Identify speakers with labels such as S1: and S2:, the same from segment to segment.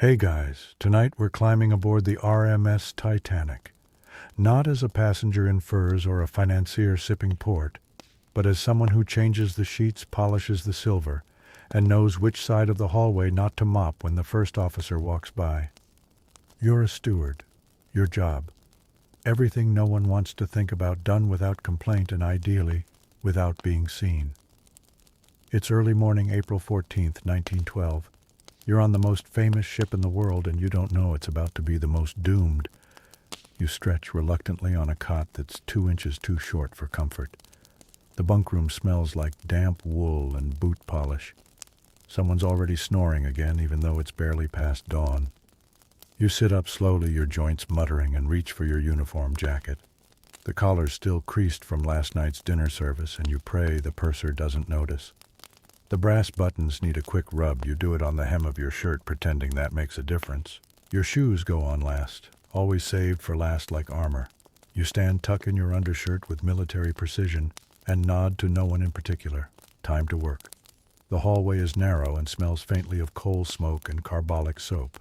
S1: Hey guys, tonight we're climbing aboard the RMS Titanic. Not as a passenger in furs or a financier sipping port, but as someone who changes the sheets, polishes the silver, and knows which side of the hallway not to mop when the first officer walks by. You're a steward. Your job. Everything no one wants to think about done without complaint and ideally, without being seen. It's early morning, April 14th, 1912. You're on the most famous ship in the world and you don't know it's about to be the most doomed. You stretch reluctantly on a cot that's 2 inches too short for comfort. The bunkroom smells like damp wool and boot polish. Someone's already snoring again, even though it's barely past dawn. You sit up slowly, your joints muttering, and reach for your uniform jacket. The collar's still creased from last night's dinner service, and you pray the purser doesn't notice. The brass buttons need a quick rub. You do it on the hem of your shirt, pretending that makes a difference. Your shoes go on last, always saved for last like armor. You stand tuck in your undershirt with military precision and nod to no one in particular. Time to work. The hallway is narrow and smells faintly of coal smoke and carbolic soap.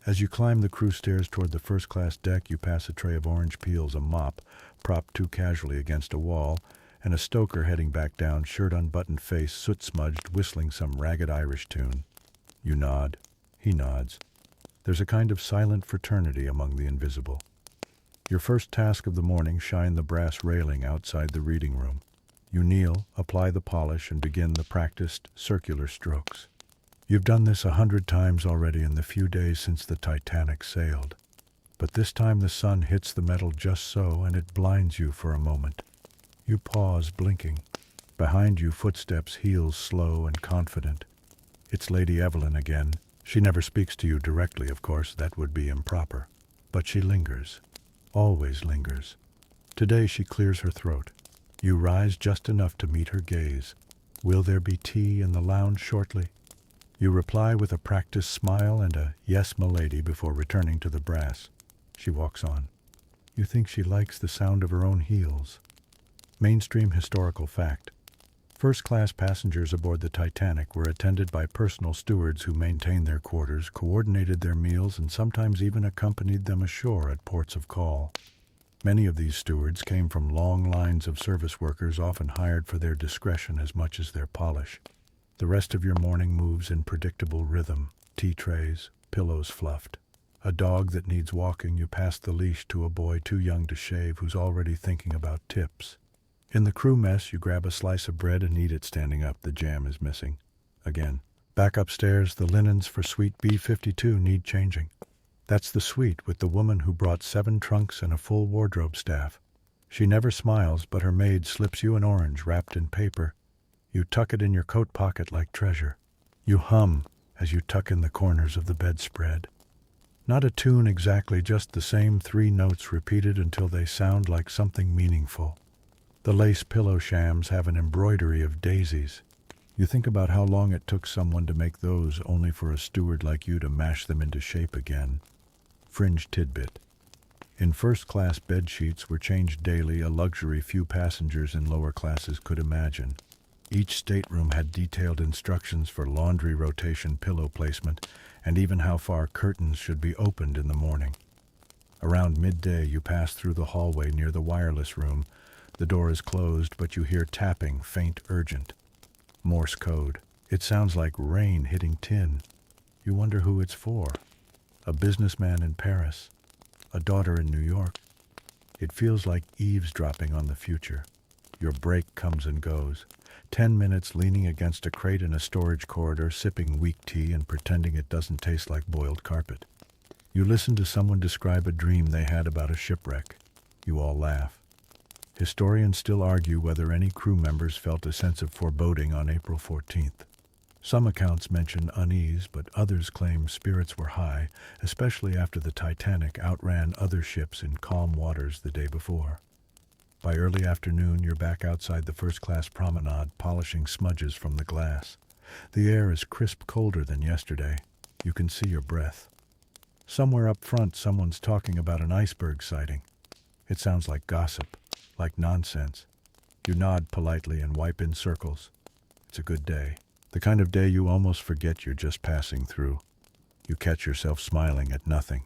S1: As you climb the crew stairs toward the first-class deck, you pass a tray of orange peels, a mop propped too casually against a wall, and a stoker heading back down, shirt unbuttoned, face soot-smudged, whistling some ragged Irish tune. You nod. He nods. There's a kind of silent fraternity among the invisible. Your first task of the morning, shine the brass railing outside the reading room. You kneel, apply the polish, and begin the practiced circular strokes. You've done this 100 times already in the few days since the Titanic sailed. But this time the sun hits the metal just so, and it blinds you for a moment. You pause, blinking. Behind you, footsteps, heels slow and confident. It's Lady Evelyn again. She never speaks to you directly, of course, that would be improper. But she lingers. Always lingers. Today she clears her throat. You rise just enough to meet her gaze. Will there be tea in the lounge shortly? You reply with a practiced smile and a "yes, m'lady" before returning to the brass. She walks on. You think she likes the sound of her own heels. Mainstream historical fact. First-class passengers aboard the Titanic were attended by personal stewards who maintained their quarters, coordinated their meals, and sometimes even accompanied them ashore at ports of call. Many of these stewards came from long lines of service workers, often hired for their discretion as much as their polish. The rest of your morning moves in predictable rhythm. Tea trays, pillows fluffed. A dog that needs walking, you pass the leash to a boy too young to shave who's already thinking about tips. In the crew mess, you grab a slice of bread and eat it standing up. The jam is missing. Again. Back upstairs, the linens for suite B52 need changing. That's the suite with the woman who brought 7 trunks and a full wardrobe staff. She never smiles, but her maid slips you an orange wrapped in paper. You tuck it in your coat pocket like treasure. You hum as you tuck in the corners of the bedspread. Not a tune exactly, just the same 3 notes repeated until they sound like something meaningful. The lace pillow shams have an embroidery of daisies. You think about how long it took someone to make those, only for a steward like you to mash them into shape again. Fringe tidbit. In first-class bed sheets were changed daily, a luxury few passengers in lower classes could imagine. Each stateroom had detailed instructions for laundry rotation, pillow placement, and even how far curtains should be opened in the morning. Around midday, you pass through the hallway near the wireless room. The door is closed, but you hear tapping, faint, urgent. Morse code. It sounds like rain hitting tin. You wonder who it's for. A businessman in Paris. A daughter in New York. It feels like eavesdropping on the future. Your break comes and goes. 10 minutes leaning against a crate in a storage corridor, sipping weak tea and pretending it doesn't taste like boiled carpet. You listen to someone describe a dream they had about a shipwreck. You all laugh. Historians still argue whether any crew members felt a sense of foreboding on April 14th. Some accounts mention unease, but others claim spirits were high, especially after the Titanic outran other ships in calm waters the day before. By early afternoon, you're back outside the first-class promenade, polishing smudges from the glass. The air is crisp colder than yesterday. You can see your breath. Somewhere up front, someone's talking about an iceberg sighting. It sounds like gossip. Like nonsense. You nod politely and wipe in circles. It's a good day. The kind of day you almost forget you're just passing through. You catch yourself smiling at nothing,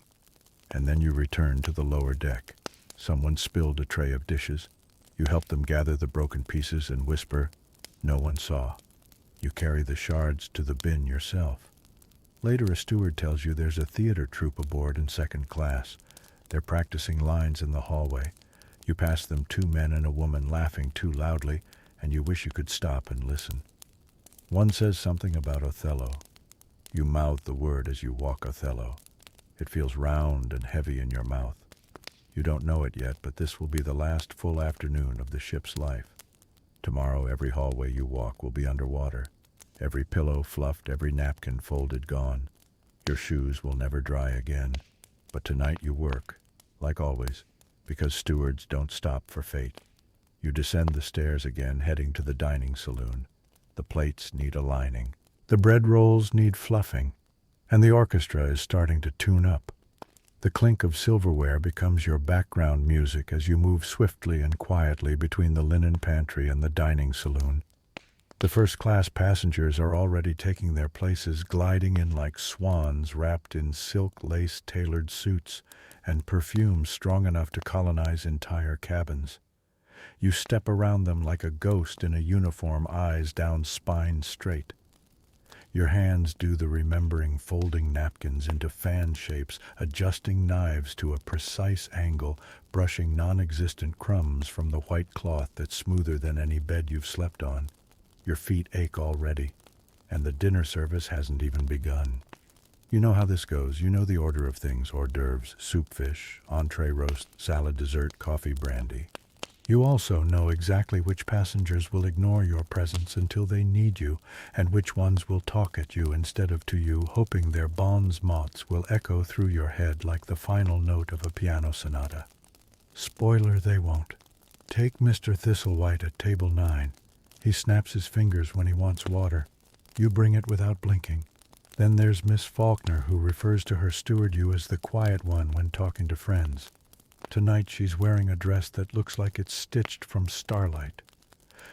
S1: and then you return to the lower deck. Someone spilled a tray of dishes. You help them gather the broken pieces and whisper, "No one saw." You carry the shards to the bin yourself. Later, a steward tells you there's a theater troupe aboard in second class. They're practicing lines in the hallway. You pass them 2 men and a woman laughing too loudly, and you wish you could stop and listen. One says something about Othello. You mouth the word as you walk Othello. It feels round and heavy in your mouth. You don't know it yet, but this will be the last full afternoon of the ship's life. Tomorrow, every hallway you walk will be underwater. Every pillow fluffed, every napkin folded, gone. Your shoes will never dry again. But tonight you work, like always, because stewards don't stop for fate. You descend the stairs again, heading to the dining saloon. The plates need aligning. The bread rolls need fluffing. And the orchestra is starting to tune up. The clink of silverware becomes your background music as you move swiftly and quietly between the linen pantry and the dining saloon. The first-class passengers are already taking their places, gliding in like swans wrapped in silk-lace tailored suits and perfume strong enough to colonize entire cabins. You step around them like a ghost in a uniform, eyes down, spine straight. Your hands do the remembering, folding napkins into fan shapes, adjusting knives to a precise angle, brushing non-existent crumbs from the white cloth that's smoother than any bed you've slept on. Your feet ache already, and the dinner service hasn't even begun. You know how this goes. You know the order of things: hors d'oeuvres, soup, fish, entree, roast, salad, dessert, coffee, brandy. You also know exactly which passengers will ignore your presence until they need you, and which ones will talk at you instead of to you, hoping their bons mots will echo through your head like the final note of a piano sonata. Spoiler, they won't. Take Mr. Thistlewhite at table 9. He snaps his fingers when he wants water. You bring it without blinking. Then there's Miss Faulkner, who refers to her steward you as the quiet one when talking to friends. Tonight she's wearing a dress that looks like it's stitched from starlight.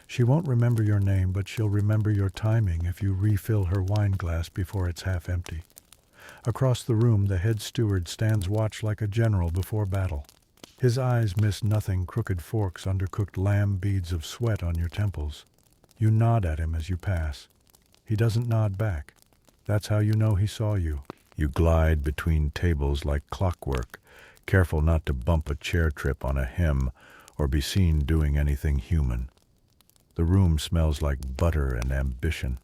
S1: She won't remember your name, but she'll remember your timing if you refill her wine glass before it's half empty. Across the room, the head steward stands watch like a general before battle. His eyes miss nothing: crooked forks, undercooked lamb, beads of sweat on your temples. You nod at him as you pass. He doesn't nod back. That's how you know he saw you. You glide between tables like clockwork, careful not to bump a chair trip on a hem or be seen doing anything human. The room smells like butter and ambition.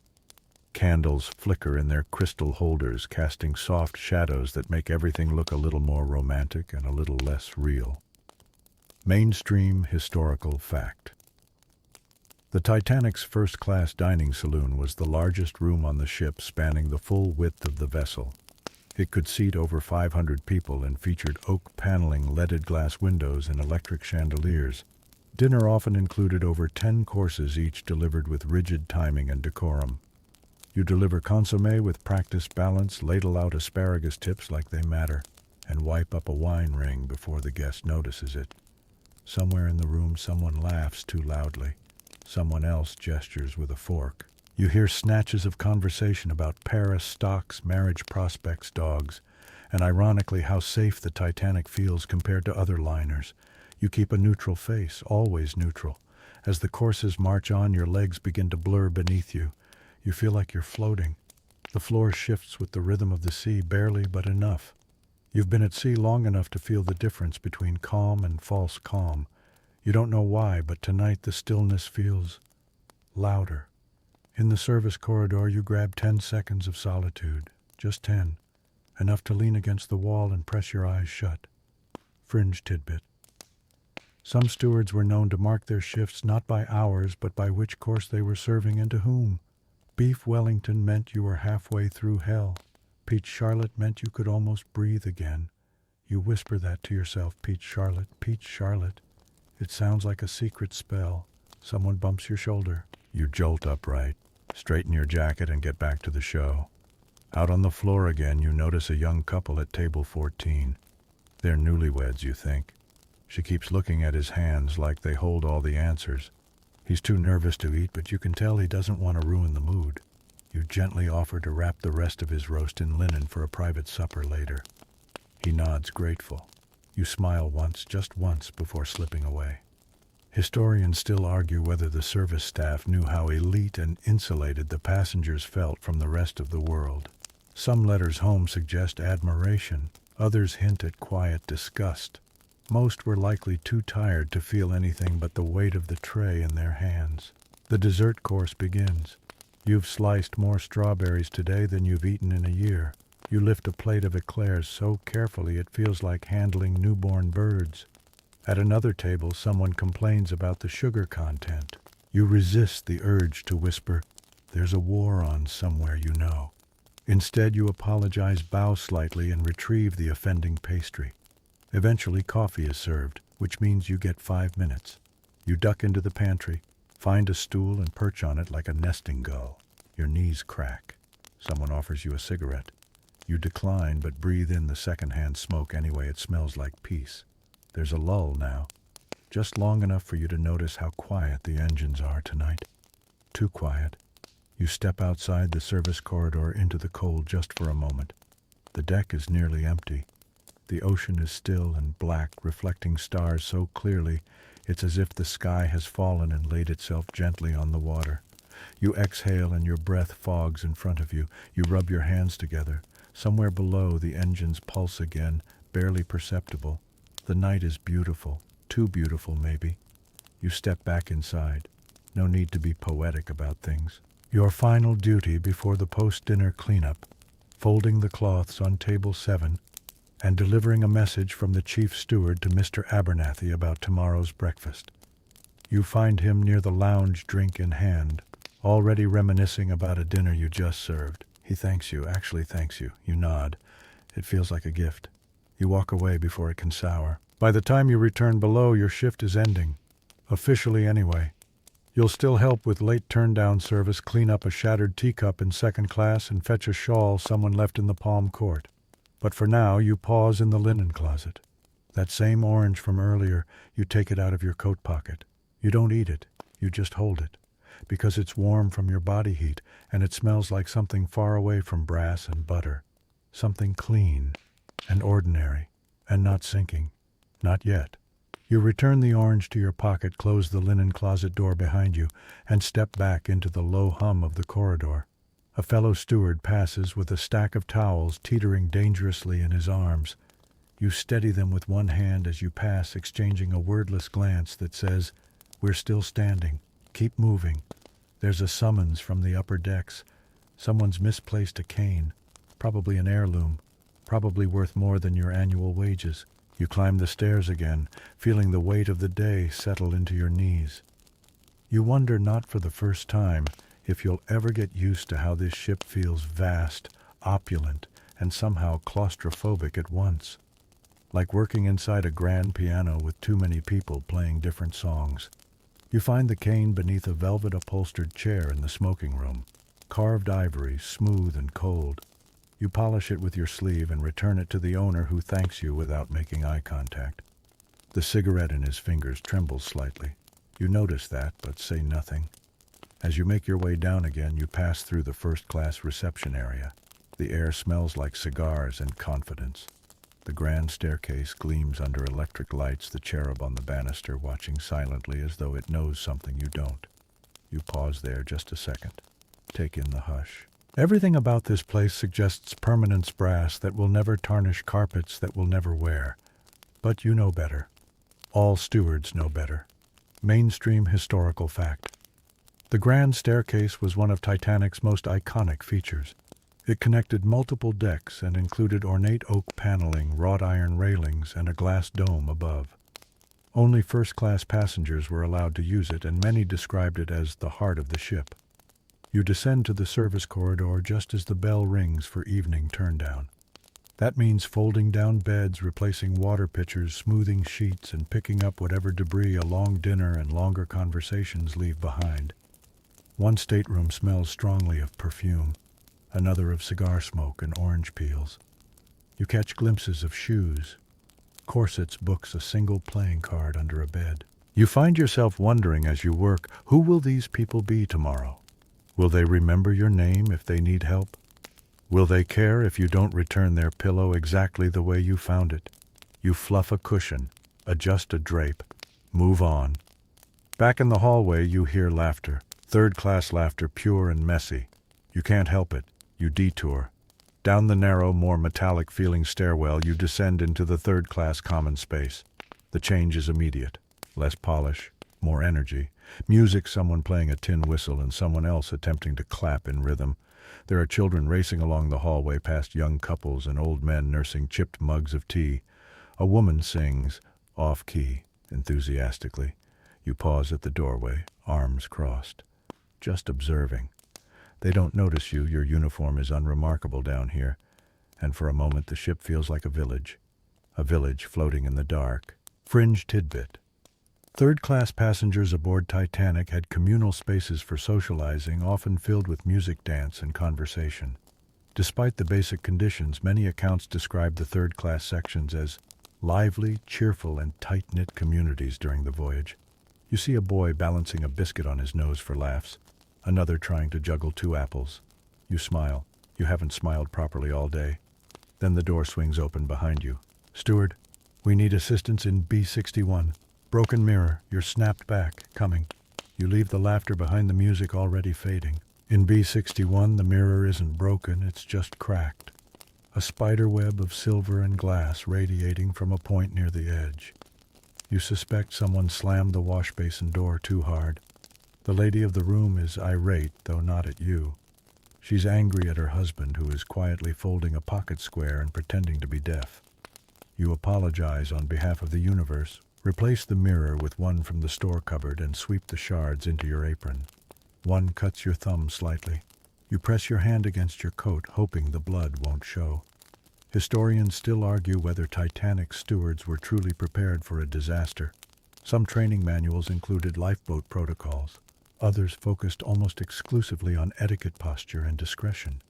S1: Candles flicker in their crystal holders, casting soft shadows that make everything look a little more romantic and a little less real. Mainstream historical fact. The Titanic's first-class dining saloon was the largest room on the ship, spanning the full width of the vessel. It could seat over 500 people and featured oak paneling, leaded glass windows, and electric chandeliers. Dinner often included over 10 courses, each delivered with rigid timing and decorum. You deliver consommé with practiced balance, ladle out asparagus tips like they matter, and wipe up a wine ring before the guest notices it. Somewhere in the room, someone laughs too loudly. Someone else gestures with a fork. You hear snatches of conversation about Paris, stocks, marriage prospects, dogs, and ironically how safe the Titanic feels compared to other liners. You keep a neutral face, always neutral. As the courses march on, your legs begin to blur beneath you. You feel like you're floating. The floor shifts with the rhythm of the sea, barely but enough. You've been at sea long enough to feel the difference between calm and false calm. You don't know why, but tonight the stillness feels louder. In the service corridor, you grab 10 seconds of solitude. Just 10. Enough to lean against the wall and press your eyes shut. Fringe tidbit. Some stewards were known to mark their shifts not by hours, but by which course they were serving and to whom. Beef Wellington meant you were halfway through hell. Peach Charlotte meant you could almost breathe again. You whisper that to yourself: Peach Charlotte, Peach Charlotte. It sounds like a secret spell. Someone bumps your shoulder. You jolt upright, straighten your jacket, and get back to the show. Out on the floor again, you notice a young couple at table 14. They're newlyweds, you think. She keeps looking at his hands like they hold all the answers. He's too nervous to eat, but you can tell he doesn't want to ruin the mood. You gently offer to wrap the rest of his roast in linen for a private supper later. He nods grateful. You smile once, just once, before slipping away. Historians still argue whether the service staff knew how elite and insulated the passengers felt from the rest of the world. Some letters home suggest admiration, others hint at quiet disgust. Most were likely too tired to feel anything but the weight of the tray in their hands. The dessert course begins. You've sliced more strawberries today than you've eaten in a year. You lift a plate of eclairs so carefully it feels like handling newborn birds. At another table, someone complains about the sugar content. You resist the urge to whisper, "There's a war on somewhere you know." Instead, you apologize, bow slightly, and retrieve the offending pastry. Eventually, coffee is served, which means you get 5 minutes. You duck into the pantry, find a stool and perch on it like a nesting gull. Your knees crack. Someone offers you a cigarette. You decline, but breathe in the secondhand smoke anyway. It smells like peace. There's a lull now, just long enough for you to notice how quiet the engines are tonight. Too quiet. You step outside the service corridor into the cold just for a moment. The deck is nearly empty. The ocean is still and black, reflecting stars so clearly it's as if the sky has fallen and laid itself gently on the water. You exhale and your breath fogs in front of you. You rub your hands together. Somewhere below, the engines pulse again, barely perceptible. The night is beautiful, too beautiful maybe. You step back inside. No need to be poetic about things. Your final duty before the post-dinner cleanup, folding the cloths on table 7, and delivering a message from the chief steward to Mr. Abernathy about tomorrow's breakfast. You find him near the lounge, drink in hand, already reminiscing about a dinner you just served. He thanks you, actually thanks you. You nod. It feels like a gift. You walk away before it can sour. By the time you return below, your shift is ending. Officially anyway. You'll still help with late turn-down service, clean up a shattered teacup in second class, and fetch a shawl someone left in the palm court. But for now, you pause in the linen closet. That same orange from earlier, you take it out of your coat pocket. You don't eat it. You just hold it. Because it's warm from your body heat, and it smells like something far away from brass and butter. Something clean and ordinary, and not sinking. Not yet. You return the orange to your pocket, close the linen closet door behind you, and step back into the low hum of the corridor. A fellow steward passes with a stack of towels teetering dangerously in his arms. You steady them with one hand as you pass, exchanging a wordless glance that says, "We're still standing. Keep moving." There's a summons from the upper decks. Someone's misplaced a cane, probably an heirloom, probably worth more than your annual wages. You climb the stairs again, feeling the weight of the day settle into your knees. You wonder, not for the first time, if you'll ever get used to how this ship feels vast, opulent, and somehow claustrophobic at once. Like working inside a grand piano with too many people playing different songs. You find the cane beneath a velvet-upholstered chair in the smoking room. Carved ivory, smooth and cold. You polish it with your sleeve and return it to the owner, who thanks you without making eye contact. The cigarette in his fingers trembles slightly. You notice that, but say nothing. As you make your way down again, you pass through the first-class reception area. The air smells like cigars and confidence. The grand staircase gleams under electric lights, the cherub on the banister watching silently as though it knows something you don't. You pause there just a second. Take in the hush. Everything about this place suggests permanence brass that will never tarnish, carpets that will never wear. But you know better. All stewards know better. Mainstream historical fact. The grand staircase was one of Titanic's most iconic features. It connected multiple decks and included ornate oak paneling, wrought iron railings, and a glass dome above. Only first-class passengers were allowed to use it, and many described it as the heart of the ship. You descend to the service corridor just as the bell rings for evening turndown. That means folding down beds, replacing water pitchers, smoothing sheets, and picking up whatever debris a long dinner and longer conversations leave behind. One stateroom smells strongly of perfume, another of cigar smoke and orange peels. You catch glimpses of shoes, corsets, books, a single playing card under a bed. You find yourself wondering as you work, who will these people be tomorrow? Will they remember your name if they need help? Will they care if you don't return their pillow exactly the way you found it? You fluff a cushion, adjust a drape, move on. Back in the hallway, you hear laughter, third-class laughter, pure and messy. You can't help it. You detour. Down the narrow, more metallic-feeling stairwell, you descend into the third-class common space. The change is immediate. Less polish, more energy. Music, someone playing a tin whistle and someone else attempting to clap in rhythm. There are children racing along the hallway past young couples and old men nursing chipped mugs of tea. A woman sings, off-key, enthusiastically. You pause at the doorway, arms crossed. Just observing. They don't notice you, your uniform is unremarkable down here, and for a moment the ship feels like a village floating in the dark. Fringe tidbit. Third-class passengers aboard Titanic had communal spaces for socializing, often filled with music, dance, and conversation. Despite the basic conditions, many accounts describe the third-class sections as lively, cheerful, and tight-knit communities during the voyage. You see a boy balancing a biscuit on his nose for laughs, another trying to juggle 2 apples. You smile. You haven't smiled properly all day. Then the door swings open behind you. Steward, we need assistance in B61. Broken mirror, you're snapped back, coming. You leave the laughter behind the music already fading. In B61, the mirror isn't broken, it's just cracked. A spider web of silver and glass radiating from a point near the edge. You suspect someone slammed the wash basin door too hard. The lady of the room is irate, though not at you. She's angry at her husband, who is quietly folding a pocket square and pretending to be deaf. You apologize on behalf of the universe, replace the mirror with one from the store cupboard, and sweep the shards into your apron. One cuts your thumb slightly. You press your hand against your coat, hoping the blood won't show. Historians still argue whether Titanic stewards were truly prepared for a disaster. Some training manuals included lifeboat protocols. Others focused almost exclusively on etiquette, posture, and discretion.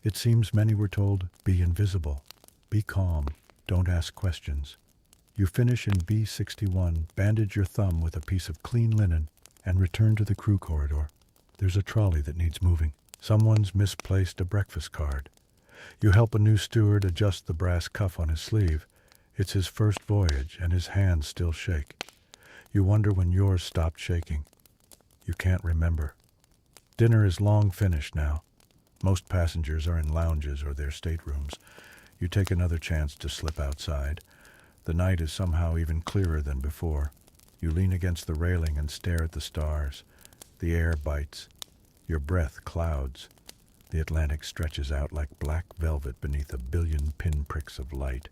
S1: It seems many were told, be invisible, be calm, don't ask questions. You finish in B61, bandage your thumb with a piece of clean linen, and return to the crew corridor. There's a trolley that needs moving. Someone's misplaced a breakfast card. You help a new steward adjust the brass cuff on his sleeve. It's his first voyage, and his hands still shake. You wonder when yours stopped shaking. You can't remember. Dinner is long finished now. Most passengers are in lounges or their staterooms. You take another chance to slip outside. The night is somehow even clearer than before. You lean against the railing and stare at the stars. The air bites. Your breath clouds. The Atlantic stretches out like black velvet beneath a billion pinpricks of light.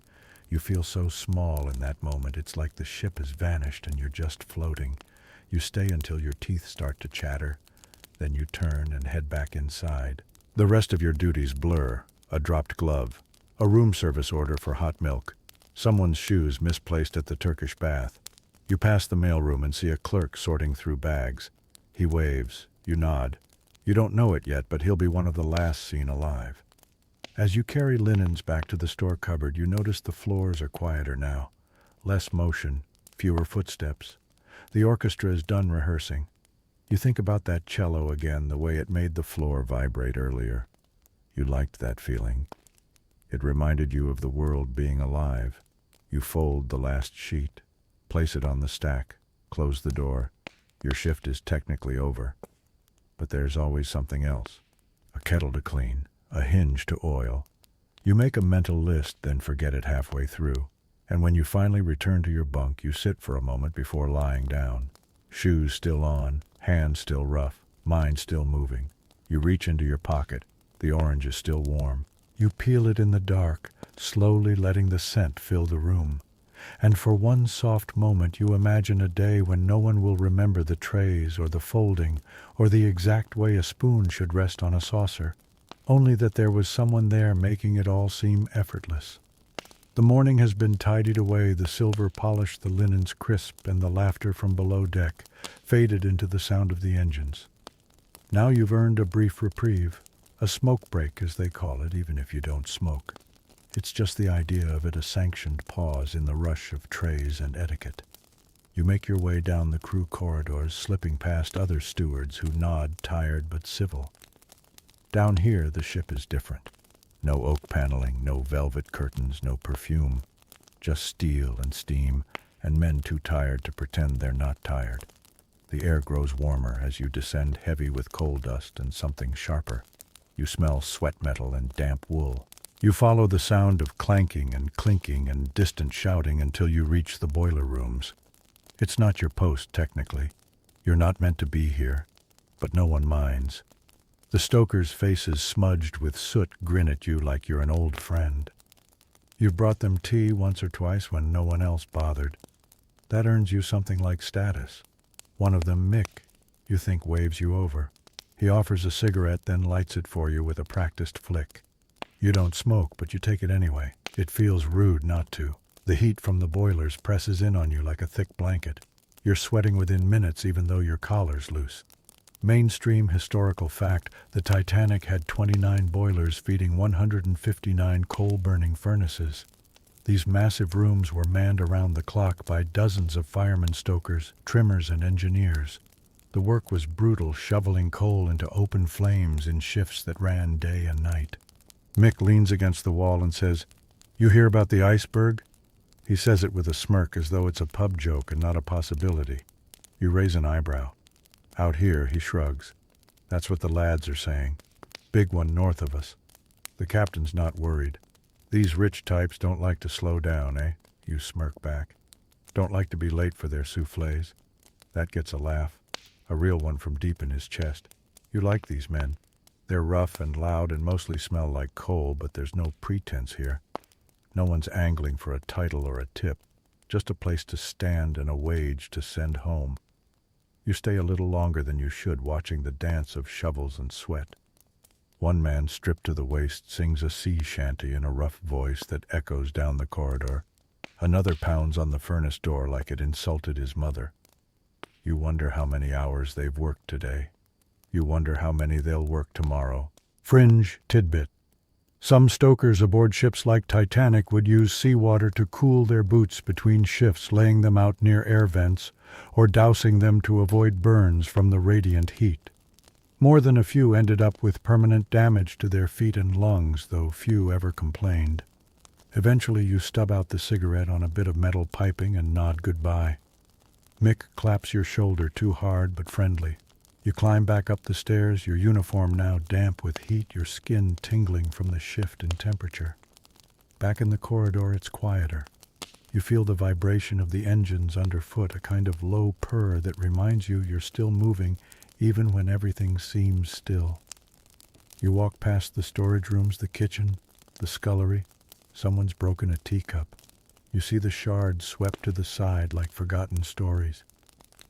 S1: You feel so small in that moment, it's like the ship has vanished and you're just floating. You stay until your teeth start to chatter. Then you turn and head back inside. The rest of your duties blur. A dropped glove. A room service order for hot milk. Someone's shoes misplaced at the Turkish bath. You pass the mailroom and see a clerk sorting through bags. He waves. You nod. You don't know it yet, but he'll be one of the last seen alive. As you carry linens back to the store cupboard, you notice the floors are quieter now. Less motion, fewer footsteps. The orchestra is done rehearsing. You think about that cello again, the way it made the floor vibrate earlier. You liked that feeling. It reminded you of the world being alive. You fold the last sheet, place it on the stack, close the door. Your shift is technically over. But there's always something else. A kettle to clean, a hinge to oil. You make a mental list, then forget it halfway through. And when you finally return to your bunk, you sit for a moment before lying down. Shoes still on, hands still rough, mind still moving. You reach into your pocket. The orange is still warm. You peel it in the dark, slowly letting the scent fill the room. And for one soft moment you imagine a day when no one will remember the trays or the folding or the exact way a spoon should rest on a saucer, only that there was someone there making it all seem effortless. The morning has been tidied away, the silver polished, the linens crisp, and the laughter from below deck faded into the sound of the engines. Now you've earned a brief reprieve, a smoke break as they call it, even if you don't smoke. It's just the idea of it, a sanctioned pause in the rush of trays and etiquette. You make your way down the crew corridors, slipping past other stewards who nod, tired but civil. Down here, the ship is different. No oak paneling, no velvet curtains, no perfume. Just steel and steam, and men too tired to pretend they're not tired. The air grows warmer as you descend, heavy with coal dust and something sharper. You smell sweat metal and damp wool. You follow the sound of clanking and clinking and distant shouting until you reach the boiler rooms. It's not your post, technically. You're not meant to be here, but no one minds. The stokers' faces smudged with soot grin at you like you're an old friend. You've brought them tea once or twice when no one else bothered. That earns you something like status. One of them, Mick, you think waves you over. He offers a cigarette, then lights it for you with a practiced flick. You don't smoke, but you take it anyway. It feels rude not to. The heat from the boilers presses in on you like a thick blanket. You're sweating within minutes even though your collar's loose. Mainstream historical fact, the Titanic had 29 boilers feeding 159 coal-burning furnaces. These massive rooms were manned around the clock by dozens of firemen, stokers, trimmers, and engineers. The work was brutal, shoveling coal into open flames in shifts that ran day and night. Mick leans against the wall and says, "You hear about the iceberg?" He says it with a smirk as though it's a pub joke and not a possibility. You raise an eyebrow. Out here, he shrugs. That's what the lads are saying. Big one north of us. The captain's not worried. These rich types don't like to slow down, eh? You smirk back. Don't like to be late for their soufflés. That gets a laugh. A real one from deep in his chest. You like these men. They're rough and loud and mostly smell like coal, but there's no pretense here. No one's angling for a title or a tip. Just a place to stand and a wage to send home. You stay a little longer than you should, watching the dance of shovels and sweat. One man, stripped to the waist, sings a sea shanty in a rough voice that echoes down the corridor. Another pounds on the furnace door like it insulted his mother. You wonder how many hours they've worked today. You wonder how many they'll work tomorrow. Fringe tidbit. Some stokers aboard ships like Titanic would use seawater to cool their boots between shifts, laying them out near air vents, or dousing them to avoid burns from the radiant heat. More than a few ended up with permanent damage to their feet and lungs, though few ever complained. Eventually you stub out the cigarette on a bit of metal piping and nod goodbye. Mick claps your shoulder, too hard but friendly. You climb back up the stairs, your uniform now damp with heat, your skin tingling from the shift in temperature. Back in the corridor, it's quieter. You feel the vibration of the engines underfoot, a kind of low purr that reminds you you're still moving even when everything seems still. You walk past the storage rooms, the kitchen, the scullery. Someone's broken a teacup. You see the shards swept to the side like forgotten stories.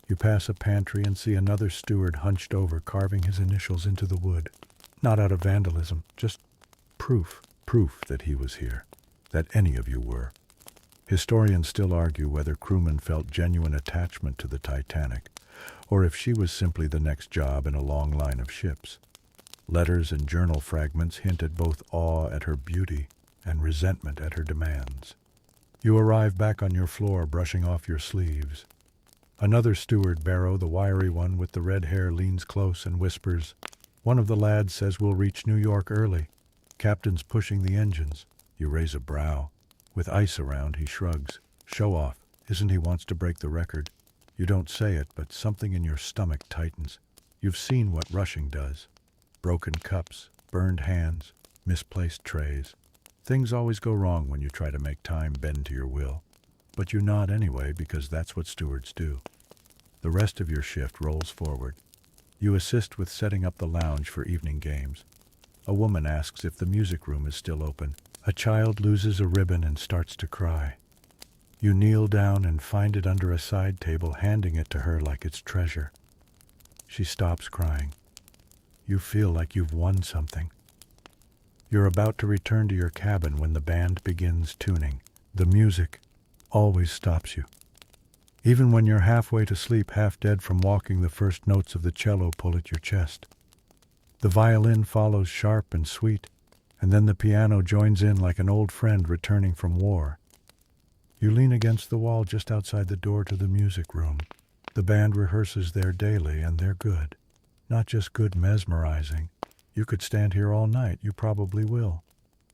S1: You pass a pantry and see another steward hunched over, carving his initials into the wood. Not out of vandalism, just proof that he was here, that any of you were. Historians still argue whether crewmen felt genuine attachment to the Titanic, or if she was simply the next job in a long line of ships. Letters and journal fragments hint at both awe at her beauty and resentment at her demands. You arrive back on your floor, brushing off your sleeves. Another steward, Barrow, the wiry one with the red hair, leans close and whispers, "One of the lads says we'll reach New York early. Captain's pushing the engines." You raise a brow. With ice around, he shrugs. "Show off. Isn't he wants to break the record?" You don't say it, but something in your stomach tightens. You've seen what rushing does. Broken cups, burned hands, misplaced trays. Things always go wrong when you try to make time bend to your will. But you nod anyway because that's what stewards do. The rest of your shift rolls forward. You assist with setting up the lounge for evening games. A woman asks if the music room is still open. A child loses a ribbon and starts to cry. You kneel down and find it under a side table, handing it to her like it's treasure. She stops crying. You feel like you've won something. You're about to return to your cabin when the band begins tuning. The music always stops you. Even when you're halfway to sleep, half dead from walking, the first notes of the cello pull at your chest. The violin follows sharp and sweet, and then the piano joins in like an old friend returning from war. You lean against the wall just outside the door to the music room. The band rehearses there daily, and they're good. Not just good mesmerizing, You could stand here all night. You probably will.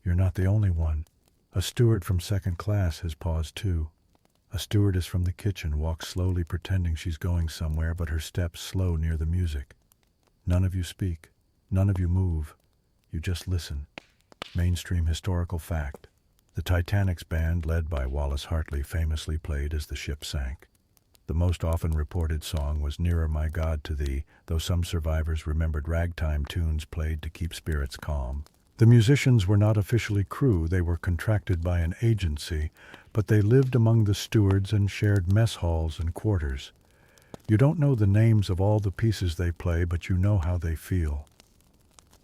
S1: You're not the only one. A steward from second class has paused too. A stewardess from the kitchen walks slowly pretending she's going somewhere, but her steps slow near the music. None of you speak. None of you move. You just listen. Mainstream historical fact. The Titanic's band, led by Wallace Hartley, famously played as the ship sank. The most often reported song was Nearer My God to Thee, though some survivors remembered ragtime tunes played to keep spirits calm. The musicians were not officially crew, they were contracted by an agency, but they lived among the stewards and shared mess halls and quarters. You don't know the names of all the pieces they play, but you know how they feel.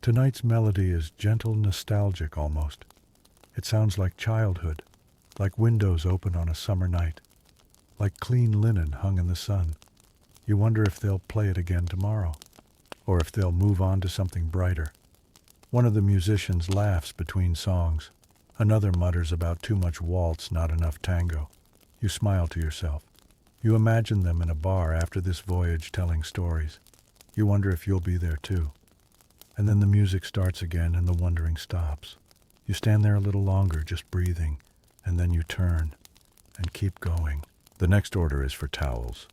S1: Tonight's melody is gentle, nostalgic almost. It sounds like childhood, like windows open on a summer night, like clean linen hung in the sun. You wonder if they'll play it again tomorrow, or if they'll move on to something brighter. One of the musicians laughs between songs. Another mutters about too much waltz, not enough tango. You smile to yourself. You imagine them in a bar after this voyage telling stories. You wonder if you'll be there too. And then the music starts again and the wondering stops. You stand there a little longer, just breathing, and then you turn and keep going. The next order is for towels.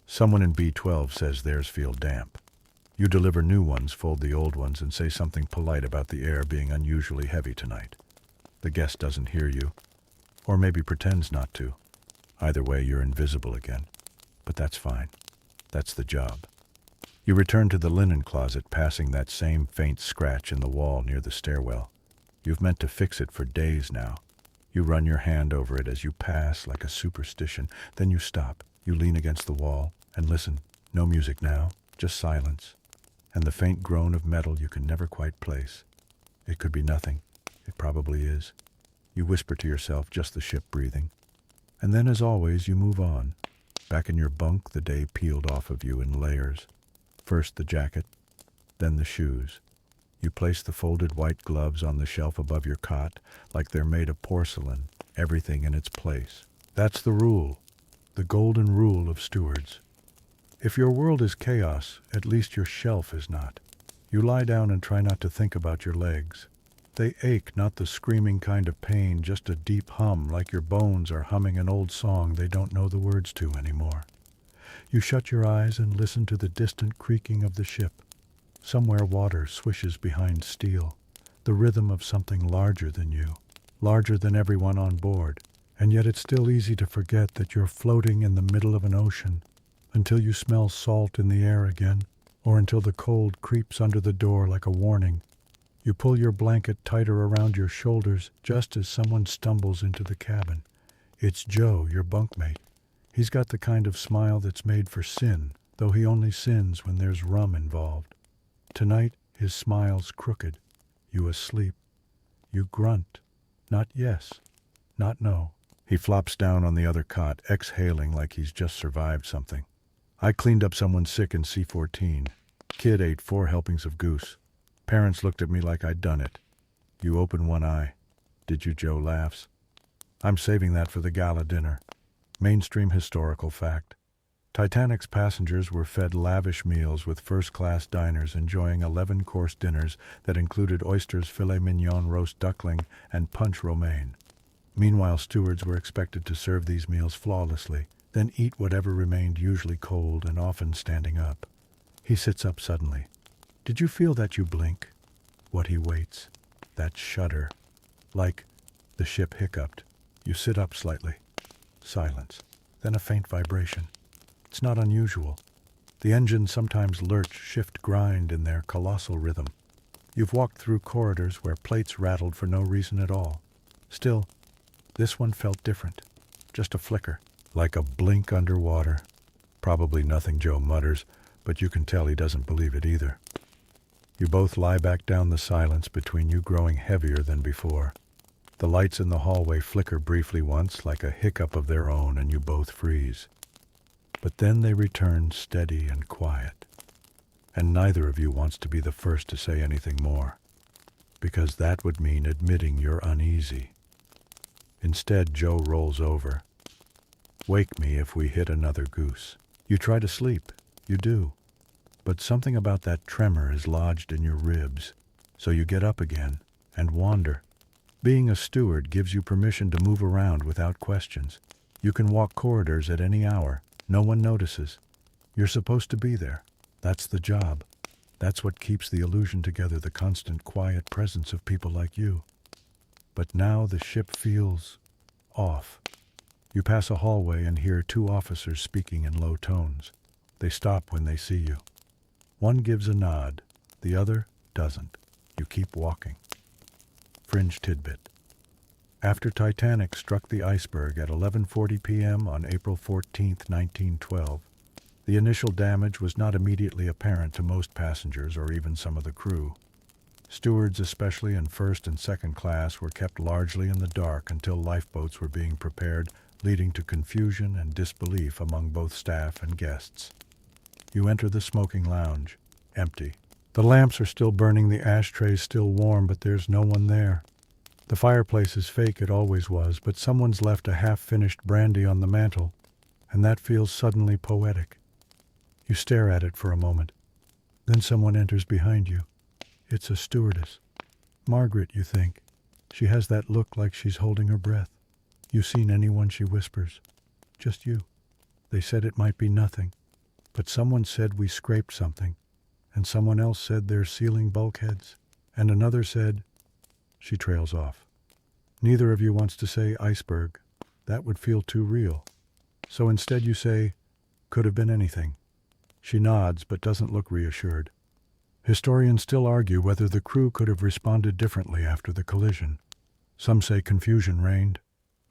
S1: Someone in B12 says theirs feel damp. You deliver new ones, fold the old ones, and say something polite about the air being unusually heavy tonight. The guest doesn't hear you, or maybe pretends not to. Either way, you're invisible again. But that's fine. That's the job. You return to the linen closet, passing that same faint scratch in the wall near the stairwell. You've meant to fix it for days now. You run your hand over it as you pass, like a superstition. Then you stop. You lean against the wall and listen. No music now, just silence. And the faint groan of metal you can never quite place. It could be nothing. It probably is. You whisper to yourself, just the ship breathing. And then, as always, you move on. Back in your bunk, the day peeled off of you in layers. First the jacket, then the shoes. You place the folded white gloves on the shelf above your cot, like they're made of porcelain, everything in its place. That's the rule, the golden rule of stewards. If your world is chaos, at least your shelf is not. You lie down and try not to think about your legs. They ache, not the screaming kind of pain, just a deep hum, like your bones are humming an old song they don't know the words to anymore. You shut your eyes and listen to the distant creaking of the ship. Somewhere water swishes behind steel, the rhythm of something larger than you, larger than everyone on board, and yet it's still easy to forget that you're floating in the middle of an ocean until you smell salt in the air again, or until the cold creeps under the door like a warning. You pull your blanket tighter around your shoulders just as someone stumbles into the cabin. It's Joe, your bunkmate. He's got the kind of smile that's made for sin, though he only sins when there's rum involved. Tonight, his smile's crooked. You asleep. You grunt. Not yes, not no. He flops down on the other cot, exhaling like he's just survived something. I cleaned up someone sick in C-14. Kid ate 4 helpings of goose. Parents looked at me like I'd done it. You open one eye. Did you, Joe laughs. I'm saving that for the gala dinner. Mainstream historical fact. Titanic's passengers were fed lavish meals with first-class diners enjoying 11-course dinners that included oysters, filet mignon, roast duckling, and punch romaine. Meanwhile, stewards were expected to serve these meals flawlessly, then eat whatever remained, usually cold and often standing up. He sits up suddenly. Did you feel that? You blink? What he waits. That shudder. Like the ship hiccuped. You sit up slightly. Silence. Then a faint vibration. It's not unusual. The engines sometimes lurch, shift, grind in their colossal rhythm. You've walked through corridors where plates rattled for no reason at all. Still, this one felt different. Just a flicker. Like a blink underwater. Probably nothing, Joe mutters, but you can tell he doesn't believe it either. You both lie back down, the silence between you growing heavier than before. The lights in the hallway flicker briefly once, like a hiccup of their own, and you both freeze. But then they return steady and quiet. And neither of you wants to be the first to say anything more, because that would mean admitting you're uneasy. Instead, Joe rolls over. Wake me if we hit another goose. You try to sleep. You do. But something about that tremor is lodged in your ribs, so you get up again and wander. Being a steward gives you permission to move around without questions. You can walk corridors at any hour. No one notices. You're supposed to be there. That's the job. That's what keeps the illusion together, the constant quiet presence of people like you. But now the ship feels off. You pass a hallway and hear two officers speaking in low tones. They stop when they see you. One gives a nod, the other doesn't. You keep walking. Fringe tidbit. After Titanic struck the iceberg at 11:40 p.m. on April 14, 1912, the initial damage was not immediately apparent to most passengers or even some of the crew. Stewards, especially in first and second class, were kept largely in the dark until lifeboats were being prepared, leading to confusion and disbelief among both staff and guests. You enter the smoking lounge. Empty. The lamps are still burning, the ashtrays still warm, but there's no one there. The fireplace is fake, it always was, but someone's left a half-finished brandy on the mantel, and that feels suddenly poetic. You stare at it for a moment. Then someone enters behind you. It's a stewardess. Margaret, you think. She has that look like she's holding her breath. You seen anyone, she whispers. Just you. They said it might be nothing, but someone said we scraped something, and someone else said they're sealing bulkheads, and another said... She trails off. Neither of you wants to say iceberg. That would feel too real. So instead you say, could have been anything. She nods but doesn't look reassured. Historians still argue whether the crew could have responded differently after the collision. Some say confusion reigned.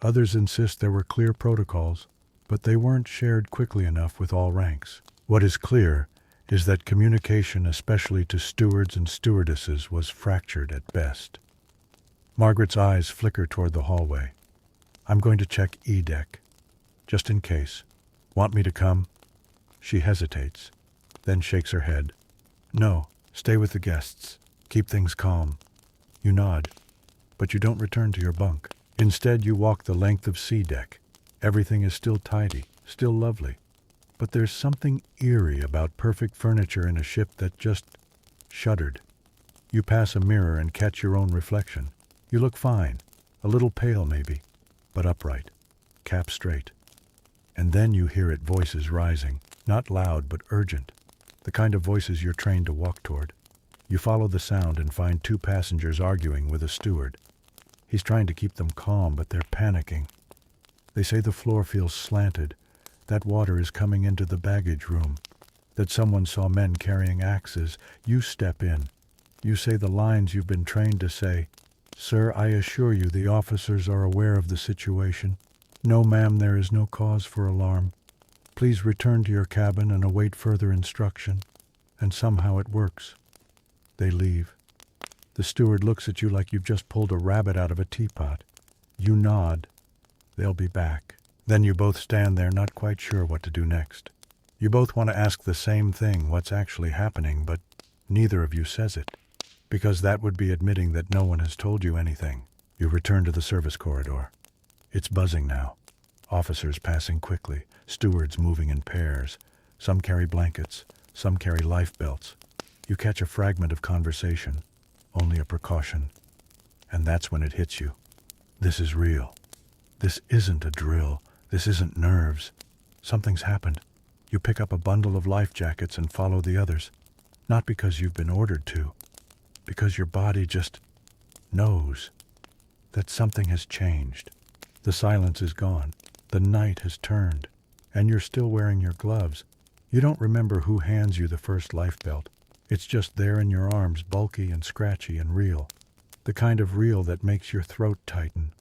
S1: Others insist there were clear protocols, but they weren't shared quickly enough with all ranks. What is clear is that communication, especially to stewards and stewardesses, was fractured at best. Margaret's eyes flicker toward the hallway. I'm going to check E-deck, just in case. Want me to come? She hesitates, then shakes her head. No, stay with the guests. Keep things calm. You nod, but you don't return to your bunk. Instead, you walk the length of C-deck. Everything is still tidy, still lovely. But there's something eerie about perfect furniture in a ship that just shuddered. You pass a mirror and catch your own reflection. You look fine, a little pale maybe, but upright, cap straight. And then you hear it, voices rising, not loud but urgent, the kind of voices you're trained to walk toward. You follow the sound and find two passengers arguing with a steward. He's trying to keep them calm, but they're panicking. They say the floor feels slanted, that water is coming into the baggage room, that someone saw men carrying axes. You step in. You say the lines you've been trained to say. Sir, I assure you the officers are aware of the situation. No, ma'am, there is no cause for alarm. Please return to your cabin and await further instruction. And somehow it works. They leave. The steward looks at you like you've just pulled a rabbit out of a teapot. You nod. They'll be back. Then you both stand there, not quite sure what to do next. You both want to ask the same thing, what's actually happening, but neither of you says it, because that would be admitting that no one has told you anything. You return to the service corridor. It's buzzing now. Officers passing quickly, stewards moving in pairs. Some carry blankets, some carry life belts. You catch a fragment of conversation, only a precaution. And that's when it hits you. This is real. This isn't a drill. This isn't nerves. Something's happened. You pick up a bundle of life jackets and follow the others. Not because you've been ordered to, because your body just knows that something has changed. The silence is gone. The night has turned. And you're still wearing your gloves. You don't remember who hands you the first life belt. It's just there in your arms, bulky and scratchy and real. The kind of real that makes your throat tighten.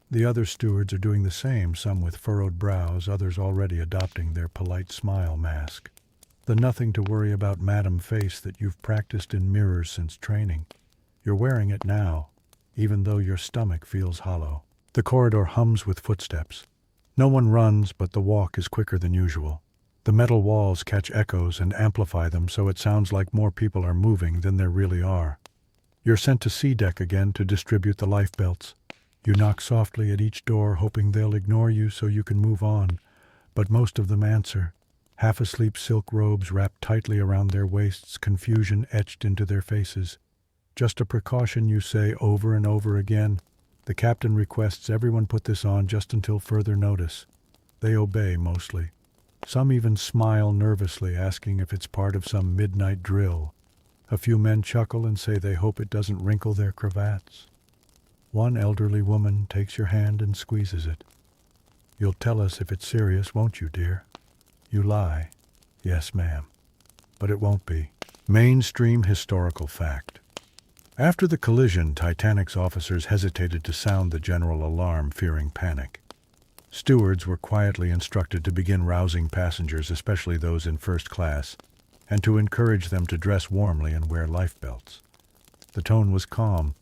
S1: The other stewards are doing the same, some with furrowed brows, others already adopting their polite smile mask. The nothing to worry about madam face that you've practiced in mirrors since training. You're wearing it now, even though your stomach feels hollow. The corridor hums with footsteps. No one runs, but the walk is quicker than usual. The metal walls catch echoes and amplify them so it sounds like more people are moving than there really are. You're sent to C-deck again to distribute the life belts. You knock softly at each door, hoping they'll ignore you so you can move on, but most of them answer. Half-asleep silk robes wrapped tightly around their waists, confusion etched into their faces. Just a precaution, you say over and over again. The captain requests everyone put this on just until further notice. They obey mostly. Some even smile nervously, asking if it's part of some midnight drill. A few men chuckle and say they hope it doesn't wrinkle their cravats. One elderly woman takes your hand and squeezes it. You'll tell us if it's serious, won't you, dear? You lie. Yes, ma'am. But it won't be. Mainstream historical fact. After the collision, Titanic's officers hesitated to sound the general alarm, fearing panic. Stewards were quietly instructed to begin rousing passengers, especially those in first class, and to encourage them to dress warmly and wear life belts. The tone was calm,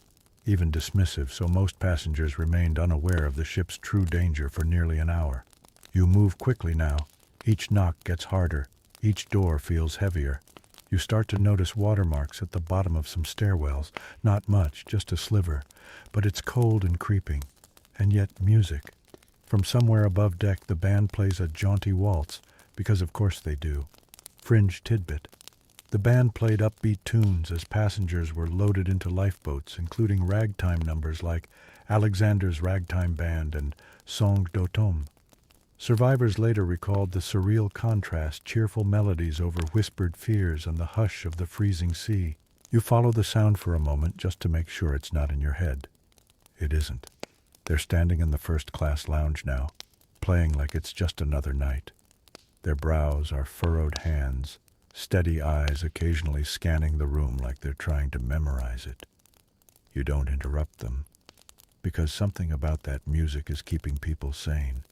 S1: even dismissive, so most passengers remained unaware of the ship's true danger for nearly an hour. You move quickly now. Each knock gets harder. Each door feels heavier. You start to notice watermarks at the bottom of some stairwells. Not much, just a sliver. But it's cold and creeping. And yet music. From somewhere above deck, the band plays a jaunty waltz, because of course they do. Fringe tidbit. The band played upbeat tunes as passengers were loaded into lifeboats, including ragtime numbers like Alexander's Ragtime Band and Song d'Automne. Survivors later recalled the surreal contrast, cheerful melodies over whispered fears and the hush of the freezing sea. You follow the sound for a moment just to make sure it's not in your head. It isn't. They're standing in the first-class lounge now, playing like it's just another night. Their brows are furrowed hands, steady eyes occasionally scanning the room like they're trying to memorize it. You don't interrupt them, because something about that music is keeping people sane.